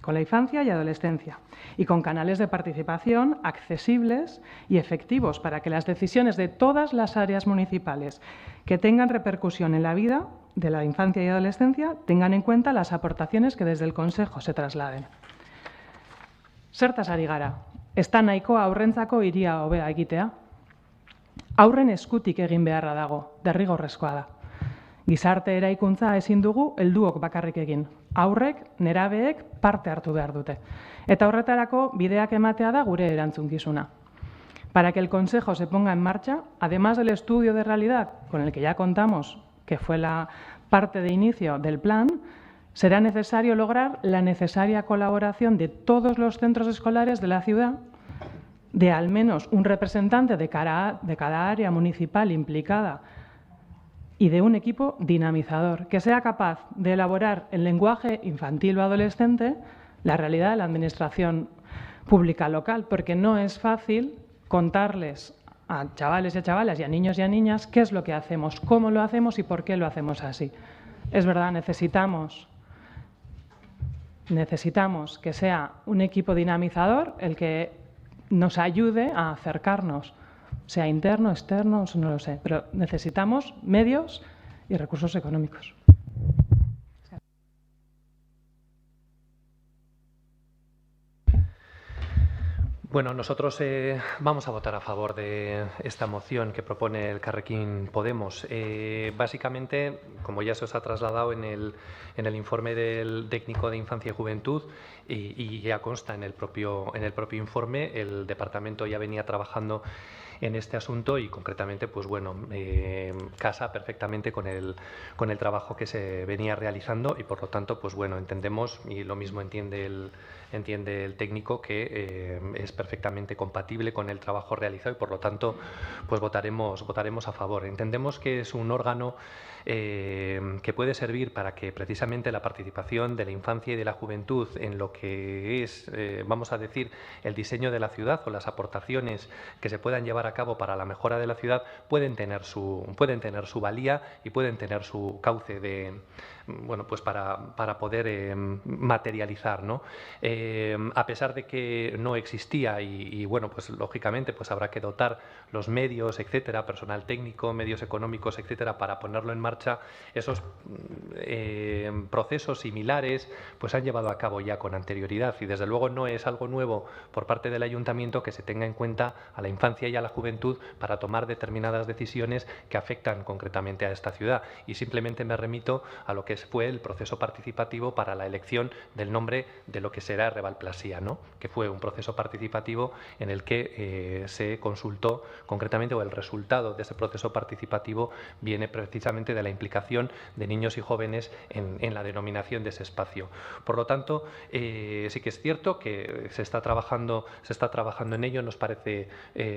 con la infancia y adolescencia, y con canales de participación accesibles y efectivos para que las decisiones de todas las áreas municipales que tengan repercusión en la vida de la infancia y adolescencia tengan en cuenta las aportaciones que desde el Consejo se trasladen. Zertaz ari gara, ez da nahikoa aurrentzako hiria hobea egitea. Aurren eskutik egin beharra dago, derrigorrezkoa da. Gizarte eraikuntza ezin dugu helduok bakarrik egin. Aurrek, nerabeek parte hartu behar dute. Eta horretarako bideak ematea da gure erantzukizuna. Para que el Consejo se ponga en marcha, además del estudio de realidad con el que ya contamos, que fue la parte de inicio del plan, será necesario lograr la necesaria colaboración de todos los centros escolares de la ciudad, de al menos un representante de cada área municipal implicada y de un equipo dinamizador que sea capaz de elaborar en lenguaje infantil o adolescente la realidad de la administración pública local, porque no es fácil contarles a chavales y a chavalas y a niños y a niñas qué es lo que hacemos, cómo lo hacemos y por qué lo hacemos así. Es verdad, necesitamos que sea un equipo dinamizador el que nos ayude a acercarnos, sea interno, externo, no lo sé, pero necesitamos medios y recursos económicos. Bueno, nosotros vamos a votar a favor de esta moción que propone el Elkarrekin Podemos. Básicamente, como ya se os ha trasladado en el informe del técnico de Infancia y Juventud y ya consta en el propio informe, el departamento ya venía trabajando en este asunto y concretamente, pues bueno, casa perfectamente con el trabajo que se venía realizando y por lo tanto, pues bueno, entendemos, y lo mismo entiende el técnico, que es perfectamente compatible con el trabajo realizado y por lo tanto, pues votaremos a favor. Entendemos que es un órgano que puede servir para que precisamente la participación de la infancia y de la juventud en lo que es, vamos a decir, el diseño de la ciudad o las aportaciones que se puedan llevar a cabo para la mejora de la ciudad pueden tener su valía y pueden tener su cauce de, bueno, pues para poder materializar, ¿no? A pesar de que no existía y bueno, pues lógicamente pues habrá que dotar los medios, etcétera, personal técnico, medios económicos, etcétera, para ponerlo en marcha. Esos procesos similares pues han llevado a cabo ya con anterioridad y desde luego no es algo nuevo por parte del ayuntamiento que se tenga en cuenta a la infancia y a la juventud para tomar determinadas decisiones que afectan concretamente a esta ciudad. Y simplemente me remito a lo que fue el proceso participativo para la elección del nombre de lo que será Revalplasía, ¿no? Que fue un proceso participativo en el que se consultó concretamente, o el resultado de ese proceso participativo viene precisamente de la implicación de niños y jóvenes en la denominación de ese espacio. Por lo tanto, sí que es cierto que se está trabajando en ello, nos parece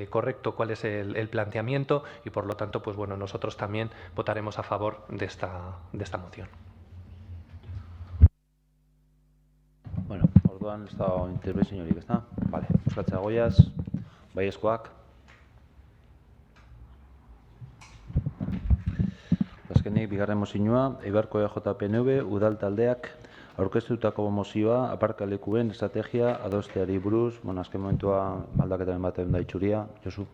correcto cuál es el planteamiento y por lo tanto, pues bueno, nosotros también votaremos a favor de esta moción. Bueno, orduan ez da interbentziorik, ezta? Vale, Euskal Goiaz, baiezkoak. Azkenik, bigarren mozioa, Eibarko EJPNV udal taldeak aurkeztutako mozioa aparkalekuen estrategia adosteari buruz, azken momentua aldaketaren baten da itxuria, Josu.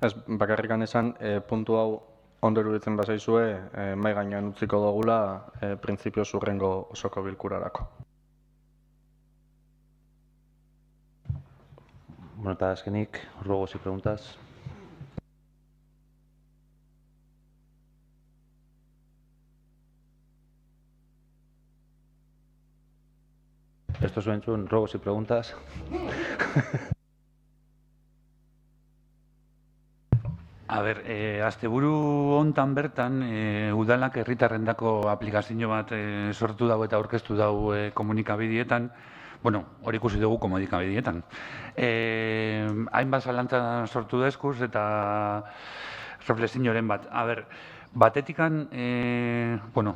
Ez, bakarrikan esan, puntu hau ondo iruditzen bazaizue, mahai gainean utziko dugula printzipioz hurrengo osoko bilkurarako. Bueno, eta azkenik, ruegos y preguntas. Esto es un ruegos y preguntas. A ber, asteburu hontan bertan, udalak herritarrendako aplikazio bat sortu dago eta aurkeztu dago komunikabidietan, bueno, hori ikusi dugu komunikabidietan. Hainbat zalantza sortu da eskuz eta reflexioren bat. A ber, batetikan, bueno,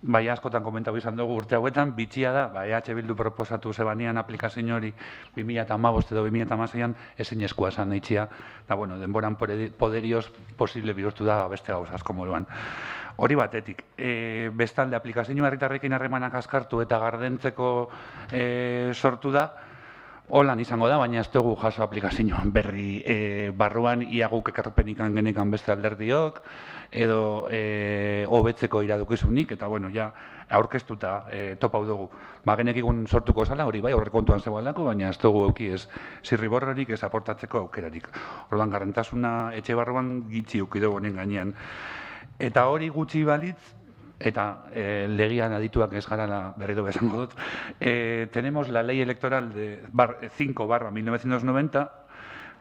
bai askotan komentatu izan dugu urte hauetan, bitxia da, bai EH Bildu proposatu zebanean aplikazio hori 2015 edo 2016an ezinezkoa esan itxia, eta bueno, denboran poderioz posible bihurtu da beste gauza asko moduan. Hori batetik, bestalde aplikazioa herritarrekin harremanak azkartu eta gardentzeko sortu da, holan izango da, baina ez dugu jaso aplikazioan berri barruan ia guk ekarpenikan genekan beste alderdiok, edo hobetzeko iradokizunik, eta bueno, ja aurkeztuta topau dugu. Genekigun sortuko zala, hori bai, aurrekontuan zegoelako, baina ez dugu euki ez zirriborrorik, ez aportatzeko aukerarik. Orduan, gardentasuna etxe barruan gitxi euki dugu honen gainean. Eta hori gutxi balitz, eta legian adituak ez garala berriro bezango dut, tenemos la ley electoral de 5/1990,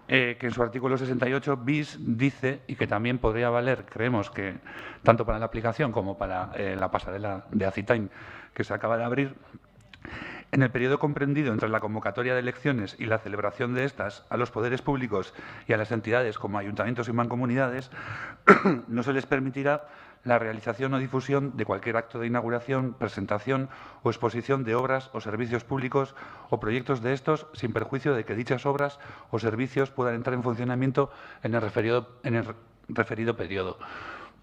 que en su artículo 68 bis dice, y que también podría valer, creemos que tanto para la aplicación como para la pasarela de Acitime que se acaba de abrir, en el periodo comprendido entre la convocatoria de elecciones y la celebración de estas a los poderes públicos y a las entidades como ayuntamientos y mancomunidades, no se les permitirá la realización o difusión de cualquier acto de inauguración, presentación o exposición de obras o servicios públicos o proyectos de estos, sin perjuicio de que dichas obras o servicios puedan entrar en funcionamiento en el referido periodo.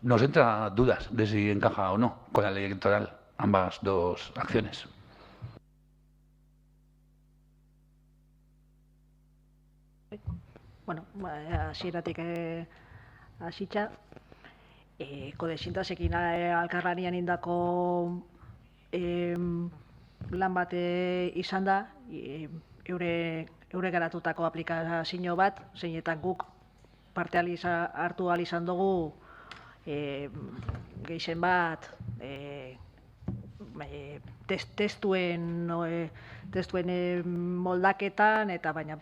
Nos entra dudas de si encaja o no con la ley electoral ambas dos acciones. Bueno, hasieratik hasitza, kodesintasekin alkarlanian indako lan bat izan da, eure garatutako aplikazio bat, zeinetan guk parte hartu ahal izan dugu gehien bat testuen moldaketan, eta baina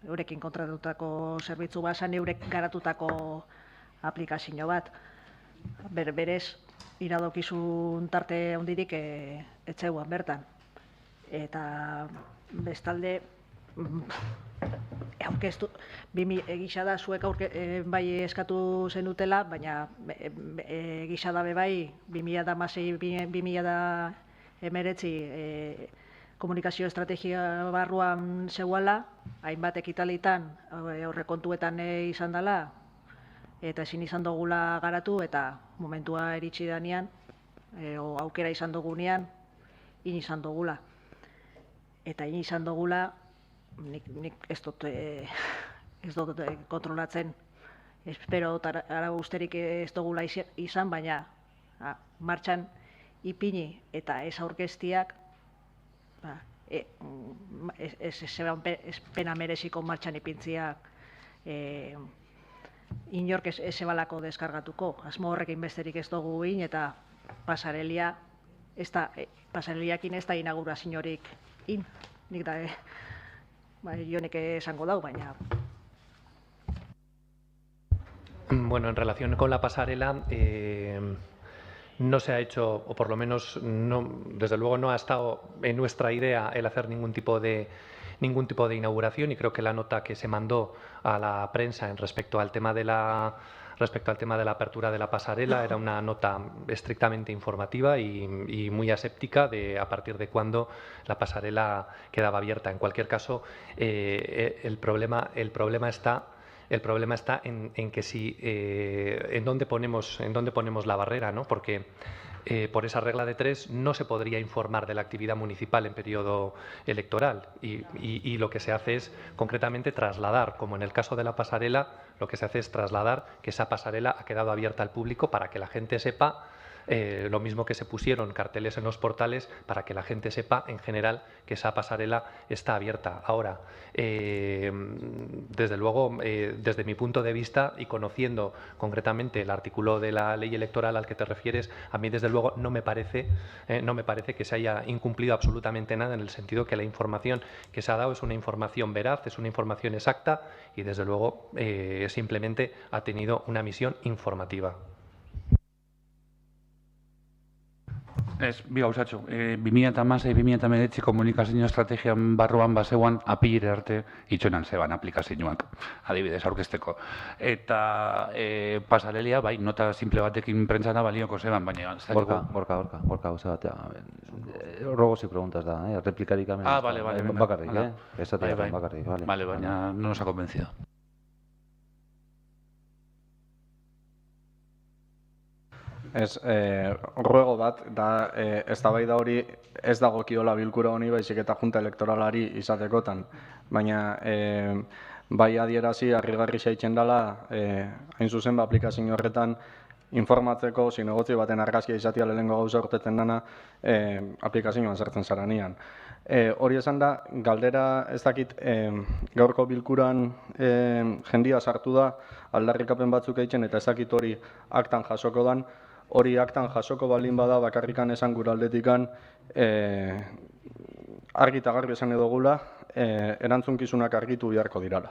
eurekin kontratutako zerbitzu bat zen, eurek garatutako aplikazio bat. Berez, iradokizun tarte handirik etxeuan bertan. Eta bestalde, aurkeztu, egisa da zuek bai eskatu zenutela, baina egisa da bai 2016-2019 komunikazio estrategia barruan zeuala, hainbat ekitalitan aurrekontuetan izan dela, eta ezin izan dugula garatu, eta momentua iritsi danean, aukera izan dugunean, izan dugula. Eta izan dugula, nik ez dut kontrolatzen, espero ara usterik ez dugula izan, baina martxan ipini eta ez aurkeztiak, ez pena mereziko martxan ipintziak inork ez ebalako deskargatuko. Asmo horrekin besterik ez dugu egin, eta pasareliakin ez da inauguraziorik in. Nik da, Jonek esango dau, baina... Bueno, en relación con la pasarela, no se ha hecho, o por lo menos, desde luego no ha estado en nuestra idea el hacer ningún tipo de inauguración, y creo que la nota que se mandó a la prensa respecto al tema de la apertura de la pasarela era una nota estrictamente informativa y muy aséptica de a partir de cuándo la pasarela quedaba abierta. En cualquier caso, el problema está en que si en dónde ponemos la barrera, ¿no? Porque por esa regla de 3 no se podría informar de la actividad municipal en periodo electoral, y lo que se hace es concretamente trasladar, como en el caso de la pasarela, lo que se hace es trasladar que esa pasarela ha quedado abierta al público para que la gente sepa, lo mismo que se pusieron carteles en los portales para que la gente sepa en general que esa pasarela está abierta. Ahora, desde luego, desde mi punto de vista y conociendo concretamente el artículo de la ley electoral al que te refieres, a mí desde luego no me parece que se haya incumplido absolutamente nada, en el sentido que la información que se ha dado es una información veraz, es una información exacta, y desde luego simplemente ha tenido una misión informativa. Ez, bi gauzatxo, 2016-2019 komunikazio estrategian barruan bazeuan apirire arte itxonan zeban aplikazioak, adibidez aurkezteko. Eta pasarelea, bai, nota simple batekin prentzana balioko zeban, baina... Borka, gauza batea. Ruego si preguntas da, replikarik amen. Vale, bakarrik, esatea bakarrik, vale. Vale, baina no nos ha convencido. Ez, ruego bat, da, eztabaida hori ez dagokiola bilkura honi, baizik eta junta elektoralari izatekotan. Baina, bai adierazi, harrigarri zaitzen dela, hain zuzen aplikazio horretan, informatzeko, zinegotzi baten argazkia izatea lehenengo gauza urtetzen dana, aplikazioan zertzen zaranean. Hori esan da, galdera ez dakit, gaurko bilkuran jendia sartu da, aldarrikapen batzuk eitzen, eta ez dakit hori aktan jasoko dan, hori aktan jasoko baldin bada bakarrikan esan gure aldetikan argi eta garbi esan edogula, erantzunkizunak argitu beharko dirala.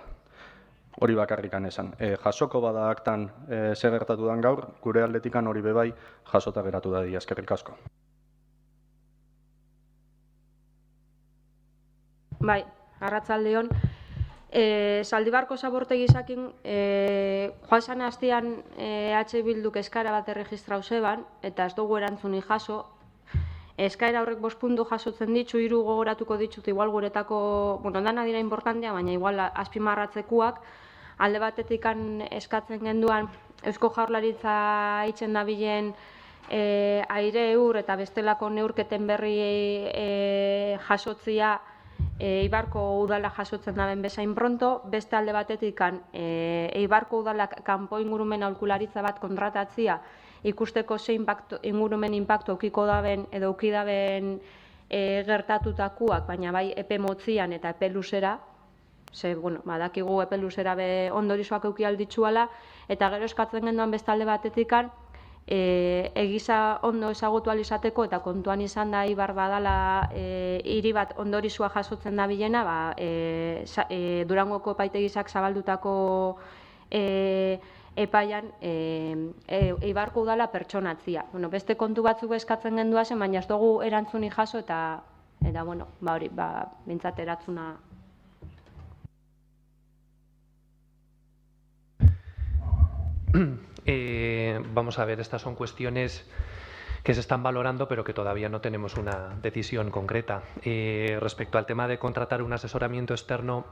Hori bakarrikan esan. Jasoko bada aktan ze gertatu dan gaur, gure aldetikan hori bebai jasota geratu da dia, eskerrik asko. Bai, arratsaldeon. Zaldibarko zabortegizakin joan zan hastian Bilduk eskaera bat erregistrau zeban, eta ez dugu erantzunik jaso. Eskaera horrek 5 puntu jasotzen ditu, 3 gogoratuko ditut, igual guretako, dana dira importantea, baina igual azpimarratzekuak, alde batetik eskatzen genduan Eusko Jaurlaritza itzen dabilen aire eur eta bestelako neurketen berri jasotzia Eibarko udala jasotzen daben bezain pronto, beste alde batetik Eibarko udalak kanpo ingurumen aholkularitza bat kontratatzia ikusteko ze ingurumen inpaktu aukiko daben edo auki daben gertatutakuak, baina bai epe motzian eta epe luzera, ze, badakigu epe luzera ondorizoak auki alditzuala, eta gero eskatzen genduan beste alde batetik egiza ondo ezagutu ahal izateko eta kontuan izan da Eibar badala hiri bat ondorizua jasotzen da bilena, Durangoko epaitegizak zabaldutako epaian Eibarko udala pertsonatzia. Beste kontu batzuk eskatzen genduazen, baina ez dugu erantzunik jaso eta hori, behintzat erantzuna. Vamos a ver, estas son cuestiones que se están valorando, pero que todavía no tenemos una decisión concreta. Respecto al tema de contratar un asesoramiento externo,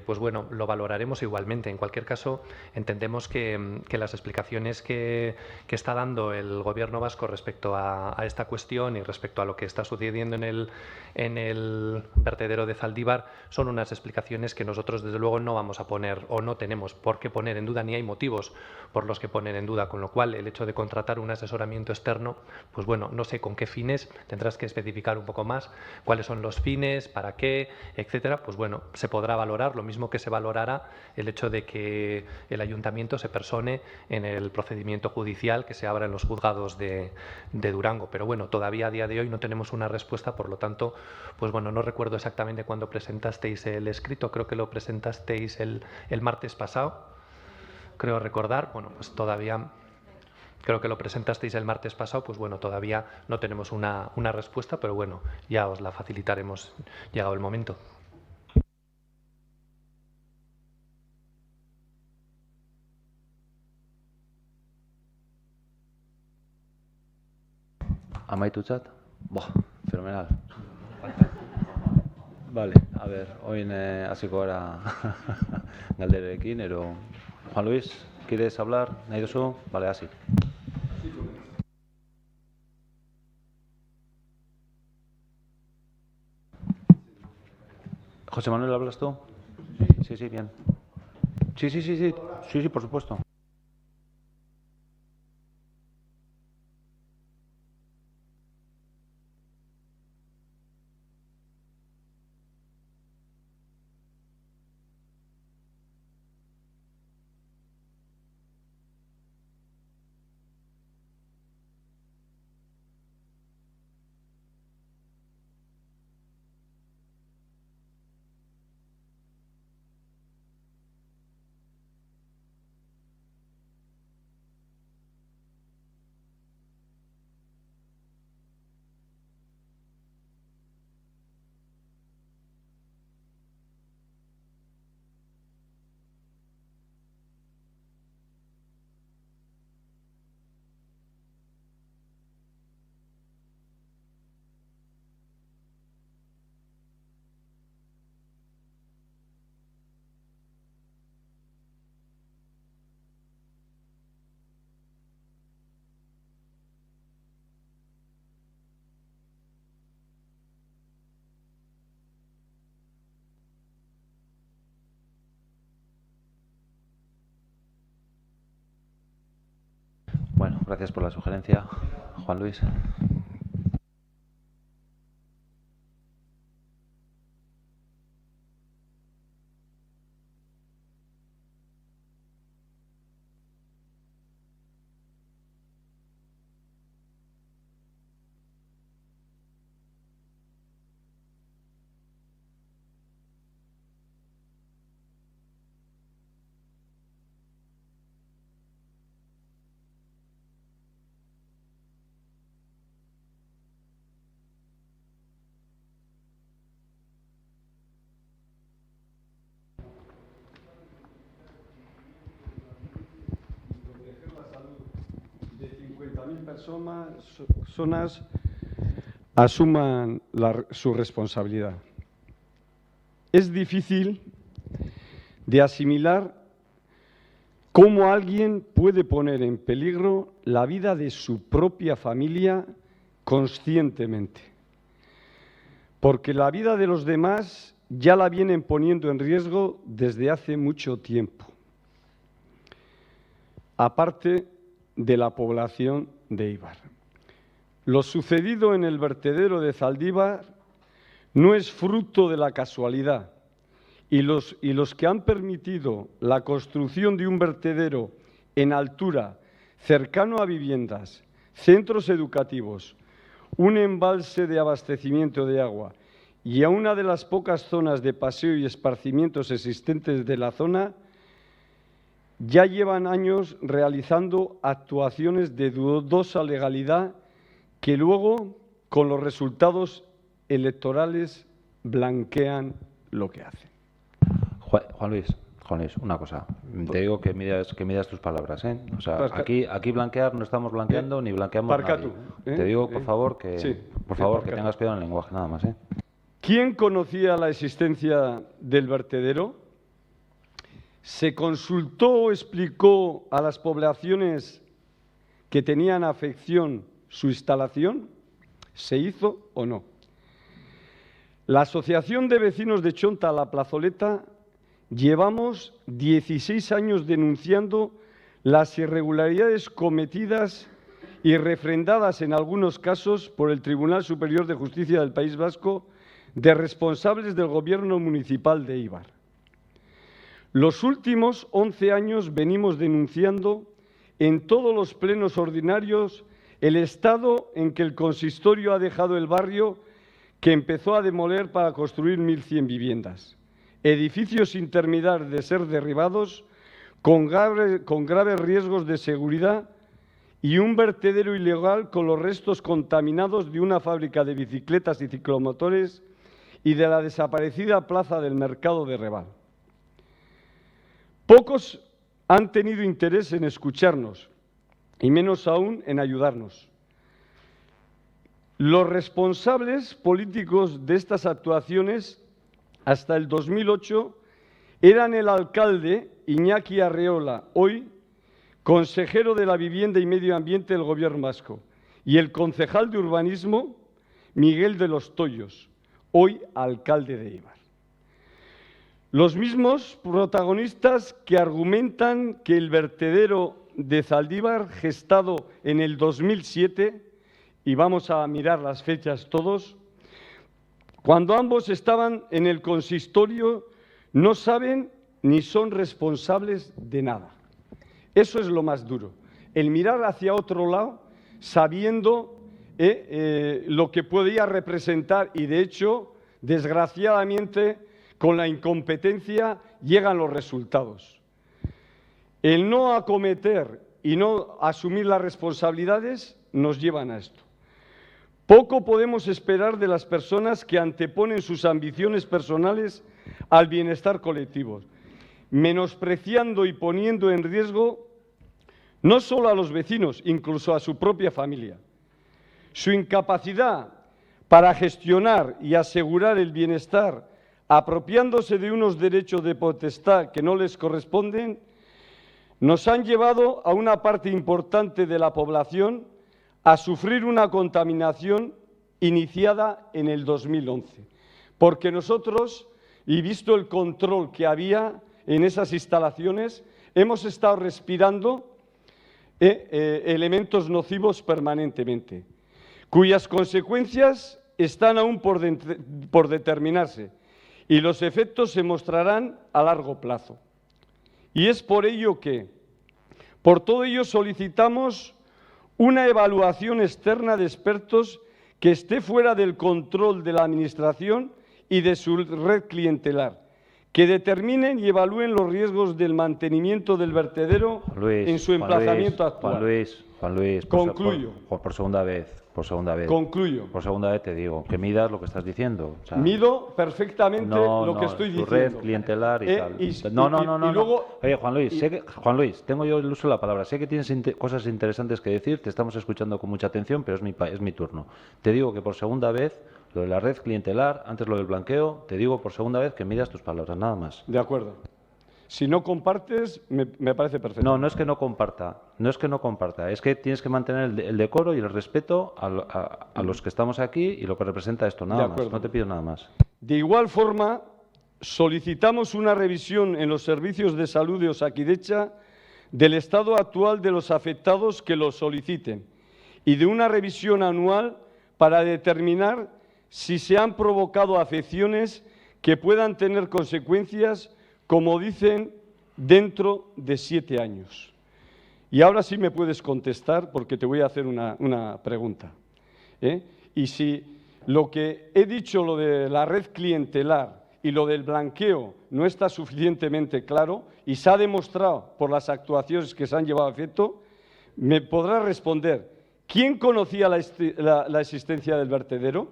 pues bueno, lo valoraremos igualmente. En cualquier caso, entendemos que las explicaciones que está dando el Gobierno vasco respecto a esta cuestión y respecto a lo que está sucediendo en el vertedero de Zaldívar son unas explicaciones que nosotros, desde luego, no vamos a poner o no tenemos por qué poner en duda, ni hay motivos por los que poner en duda, con lo cual el hecho de contratar un asesoramiento externo, pues bueno, no sé con qué fines, tendrás que especificar un poco más cuáles son los fines, para qué, etcétera. Pues bueno, se podrá valorar, lo mismo que se valorará el hecho de que el ayuntamiento se persone en el procedimiento judicial que se abra en los juzgados de Durango. Pero bueno, todavía a día de hoy no tenemos una respuesta, por lo tanto, pues bueno, no recuerdo exactamente cuándo presentasteis el escrito, creo que lo presentasteis el martes pasado. Creo recordar, bueno, pues todavía, creo que lo presentasteis el martes pasado, pues bueno, todavía no tenemos una respuesta, pero bueno, ya os la facilitaremos llegado el momento. Amaitutzat? Fenomenal. Vale, a ver, hoy hasiko gara galderekin, ero... Juan Luis, ¿quieres hablar? ¿Nahi duzu? Vale, hasi. José Manuel, ¿hablas tú? Sí, bien. Sí, por supuesto. Bueno, gracias por la sugerencia. Juan Luis. Personas asuman su responsabilidad. Es difícil de asimilar cómo alguien puede poner en peligro la vida de su propia familia conscientemente, porque la vida de los demás ya la vienen poniendo en riesgo desde hace mucho tiempo, aparte de la población de Eibar. Lo sucedido en el vertedero de Zaldívar no es fruto de la casualidad, y los que han permitido la construcción de un vertedero en altura cercano a viviendas, centros educativos, un embalse de abastecimiento de agua y a una de las pocas zonas de paseo y esparcimientos existentes de la zona, ya llevan años realizando actuaciones de dudosa legalidad que luego, con los resultados electorales, blanquean lo que hacen. Juan Luis, una cosa. Te digo que midas tus palabras, ¿eh? O sea, aquí blanquear no estamos blanqueando ni blanqueamos nadie. Te digo, por favor, que tengas cuidado en el lenguaje, nada más, ¿eh? ¿Quién conocía la existencia del vertedero? ¿Se consultó o explicó a las poblaciones que tenían afección su instalación? ¿Se hizo o no? La Asociación de Vecinos de Chonta La Plazoleta llevamos 16 años denunciando las irregularidades cometidas y refrendadas en algunos casos por el Tribunal Superior de Justicia del País Vasco de responsables del Gobierno municipal de Eibar. Los últimos 11 años venimos denunciando en todos los plenos ordinarios el estado en que el consistorio ha dejado el barrio que empezó a demoler para construir 1.100 viviendas. Edificios sin terminar de ser derribados, con graves riesgos de seguridad y un vertedero ilegal con los restos contaminados de una fábrica de bicicletas y ciclomotores y de la desaparecida plaza del mercado de Reval. Pocos han tenido interés en escucharnos y menos aún en ayudarnos. Los responsables políticos de estas actuaciones hasta el 2008 eran el alcalde Iñaki Arreola, hoy consejero de la Vivienda y Medio Ambiente del Gobierno vasco, y el concejal de Urbanismo Miguel de los Toyos, hoy alcalde de Eibar. Los mismos protagonistas que argumentan que el vertedero de Zaldívar, gestado en el 2007, y vamos a mirar las fechas todos, cuando ambos estaban en el consistorio, no saben ni son responsables de nada. Eso es lo más duro, el mirar hacia otro lado sabiendo lo que podía representar y, de hecho, desgraciadamente, con la incompetencia llegan los resultados. El no acometer y no asumir las responsabilidades nos llevan a esto. Poco podemos esperar de las personas que anteponen sus ambiciones personales al bienestar colectivo, menospreciando y poniendo en riesgo no solo a los vecinos, incluso a su propia familia. Su incapacidad para gestionar y asegurar el bienestar, apropiándose de unos derechos de potestad que no les corresponden, nos han llevado a una parte importante de la población a sufrir una contaminación iniciada en el 2011. Porque nosotros, y visto el control que había en esas instalaciones, hemos estado respirando elementos nocivos permanentemente, cuyas consecuencias están aún por determinarse y los efectos se mostrarán a largo plazo. Y es por ello que, por todo ello, solicitamos una evaluación externa de expertos que esté fuera del control de la Administración y de su red clientelar, que determinen y evalúen los riesgos del mantenimiento del vertedero en su emplazamiento actual. Juan Luis, concluyo. Por segunda vez. Concluyo. Por segunda vez te digo, que midas lo que estás diciendo. O sea, mido perfectamente lo que estoy diciendo. Tu red clientelar y tal. No. Luego... Oye, Juan Luis, tengo yo el uso de la palabra. Sé que tienes cosas interesantes que decir, te estamos escuchando con mucha atención, pero es mi turno. Te digo que por segunda vez, lo de la red clientelar, antes lo del blanqueo, te digo por segunda vez que midas tus palabras, nada más. De acuerdo. Si no compartes, me parece perfecto. No es que no comparta, es que tienes que mantener el decoro y el respeto a los que estamos aquí y lo que representa esto, nada más, no te pido nada más. De igual forma, solicitamos una revisión en los servicios de salud de Osakidetza del estado actual de los afectados que lo soliciten y de una revisión anual para determinar si se han provocado afecciones que puedan tener consecuencias, como dicen, dentro de 7 años. Y ahora sí me puedes contestar porque te voy a hacer una pregunta. Y si lo que he dicho, lo de la red clientelar y lo del blanqueo no está suficientemente claro y se ha demostrado por las actuaciones que se han llevado a efecto, me podrás responder, ¿quién conocía la existencia del vertedero?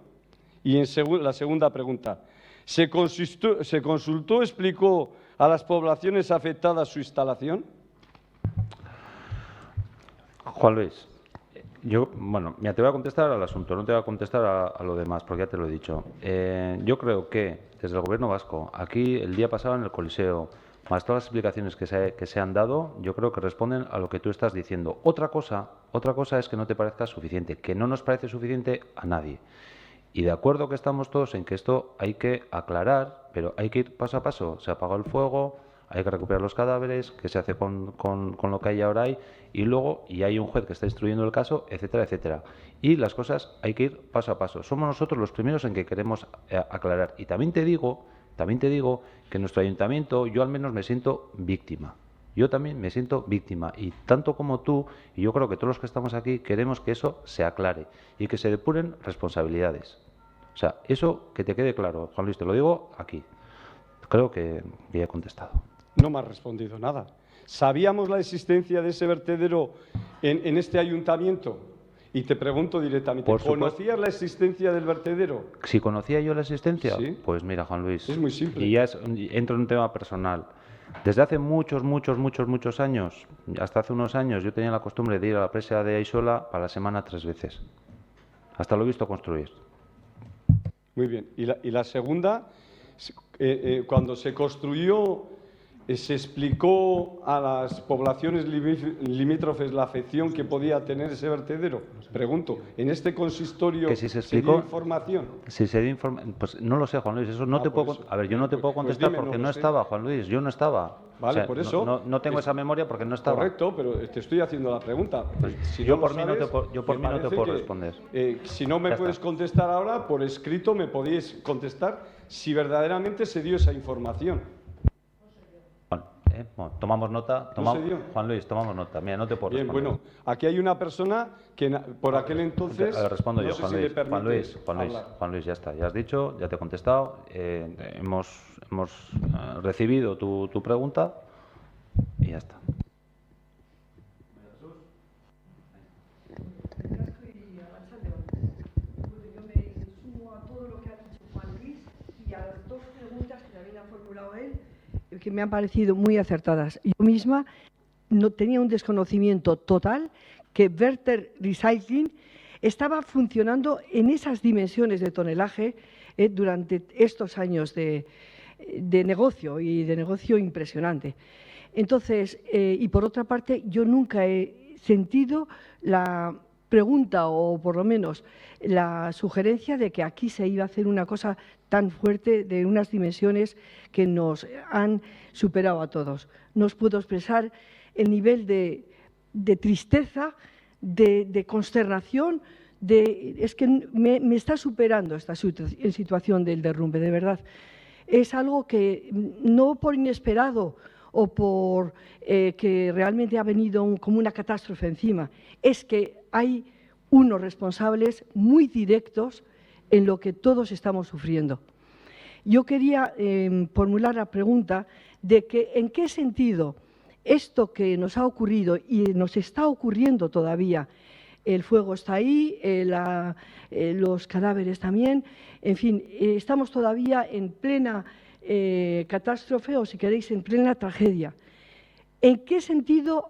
Y la segunda pregunta, ¿se consultó, explicó a las poblaciones afectadas su instalación? Juan Luis, mira, te voy a contestar al asunto, no te voy a contestar a lo demás, porque ya te lo he dicho. Yo creo que desde el Gobierno vasco, aquí el día pasado en el Coliseo, más todas las explicaciones que se han dado, yo creo que responden a lo que tú estás diciendo. Otra cosa es que no te parezca suficiente, que no nos parece suficiente a nadie. Y de acuerdo que estamos todos en que esto hay que aclarar, pero hay que ir paso a paso. Se ha apagado el fuego, hay que recuperar los cadáveres, qué se hace con lo que hay ahora ahí, y luego hay un juez que está instruyendo el caso, etcétera, etcétera. Y las cosas hay que ir paso a paso. Somos nosotros los primeros en que queremos aclarar. Y también te digo que en nuestro ayuntamiento yo al menos me siento víctima. Yo también me siento víctima y tanto como tú, y yo creo que todos los que estamos aquí queremos que eso se aclare y que se depuren responsabilidades. O sea, eso que te quede claro, Juan Luis, te lo digo aquí. Creo que ya he contestado. No me has respondido nada. ¿Sabíamos la existencia de ese vertedero en este ayuntamiento? Y te pregunto directamente, ¿conocías la existencia del vertedero? Si conocía yo la existencia, sí. Pues mira, Juan Luis. Es muy simple. Y ya entro en un tema personal. Desde hace muchos años, hasta hace unos años, yo tenía la costumbre de ir a la presa de Aisola para la semana 3 veces. Hasta lo he visto construir. Muy bien. Y la segunda, cuando se construyó, ¿se explicó a las poblaciones limítrofes la afección que podía tener ese vertedero? Pregunto, ¿en este consistorio si se explicó, dio información? Si se dio información, pues no lo sé, Juan Luis, eso no te puedo... A ver, yo no te puedo contestar porque no estaba, Juan Luis, yo no estaba. Vale, o sea, por eso... No tengo esa memoria porque no estaba. Correcto, pero te estoy haciendo la pregunta. Si yo no por mí sabes, no te puedo responder. Si no me puedes contestar ahora, por escrito me podéis contestar si verdaderamente se dio esa información. Bueno, tomamos nota. Juan Luis, tomamos nota. Mira, no te puedo responder. Bien, bueno, aquí hay una persona que por aquel entonces... respondo yo, no sé Juan si Luis. me Juan Luis, ya está. Ya has dicho, ya te he contestado. Hemos recibido tu pregunta y ya está. Yo me sumo a todo lo que ha dicho Juan Luis y a las dos preguntas que también ha formulado él, que me han parecido muy acertadas. Yo misma no tenía un desconocimiento total que Werther Recycling estaba funcionando en esas dimensiones de tonelaje durante estos años de negocio y de negocio impresionante. Entonces, y por otra parte, yo nunca he sentido la pregunta o por lo menos la sugerencia de que aquí se iba a hacer una cosa tan fuerte de unas dimensiones que nos han superado a todos. No os puedo expresar el nivel de tristeza, de consternación, es que me está superando esta situación del derrumbe, de verdad. Es algo que no por inesperado o por que realmente ha venido como una catástrofe encima, es que hay unos responsables muy directos en lo que todos estamos sufriendo. Yo quería formular la pregunta de que en qué sentido esto que nos ha ocurrido y nos está ocurriendo todavía, el fuego está ahí, los cadáveres también, en fin, estamos todavía en plena catástrofe o, si queréis, en plena tragedia. ¿En qué sentido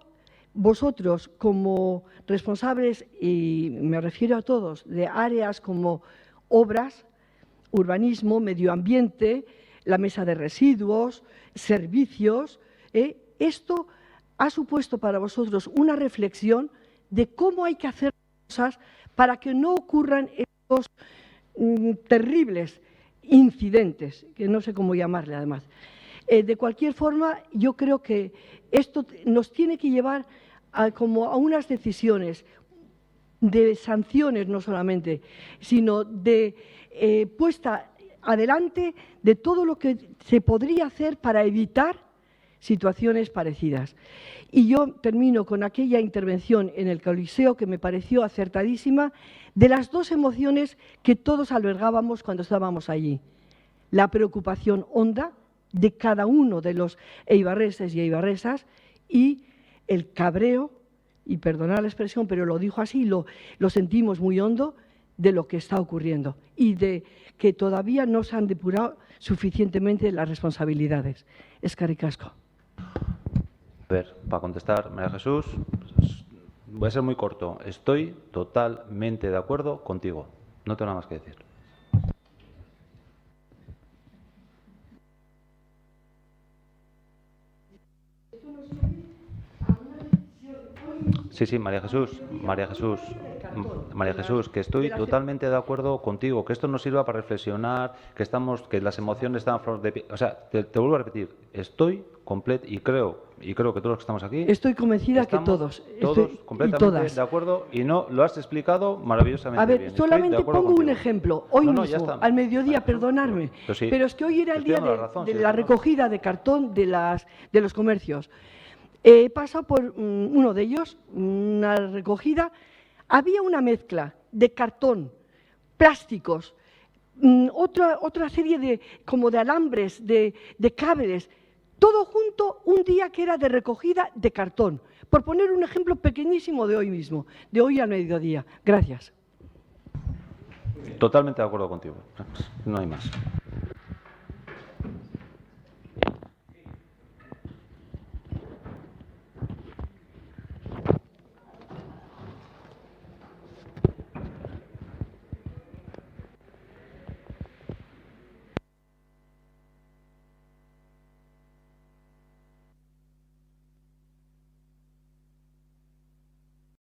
vosotros, como responsables, y me refiero a todos, de áreas como obras, urbanismo, medio ambiente, la mesa de residuos, servicios, esto ha supuesto para vosotros una reflexión de cómo hay que hacer cosas para que no ocurran estos terribles incidentes, que no sé cómo llamarle además. De cualquier forma, yo creo que esto nos tiene que llevar como a unas decisiones de sanciones, no solamente, sino de puesta adelante de todo lo que se podría hacer para evitar situaciones parecidas. Y yo termino con aquella intervención en el Coliseo que me pareció acertadísima de las dos emociones que todos albergábamos cuando estábamos allí. La preocupación honda de cada uno de los eibarreses y eibarresas y el cabreo, y perdonad la expresión, pero lo dijo así, lo sentimos muy hondo, de lo que está ocurriendo y de que todavía no se han depurado suficientemente las responsabilidades. Eskerrik asko. A ver, para contestar, María Jesús, voy a ser muy corto. Estoy totalmente de acuerdo contigo. No tengo nada más que decir. Sí, María Jesús, que estoy totalmente de acuerdo contigo, que esto nos sirva para reflexionar, que las emociones están a flor de piel. O sea, te vuelvo a repetir, estoy completo y creo que todos los que estamos aquí. Estoy convencida que todos. Completamente de acuerdo y no lo has explicado maravillosamente bien. A ver, solamente pongo un ejemplo. Hoy mismo, al mediodía, perdonadme, pero es que hoy era el día de la recogida de cartón de los comercios. He pasado por uno de ellos, una recogida, había una mezcla de cartón, plásticos, otra serie de alambres, de cables, todo junto un día que era de recogida de cartón, por poner un ejemplo pequeñísimo de hoy mismo, de hoy al mediodía. Gracias. Totalmente de acuerdo contigo, no hay más.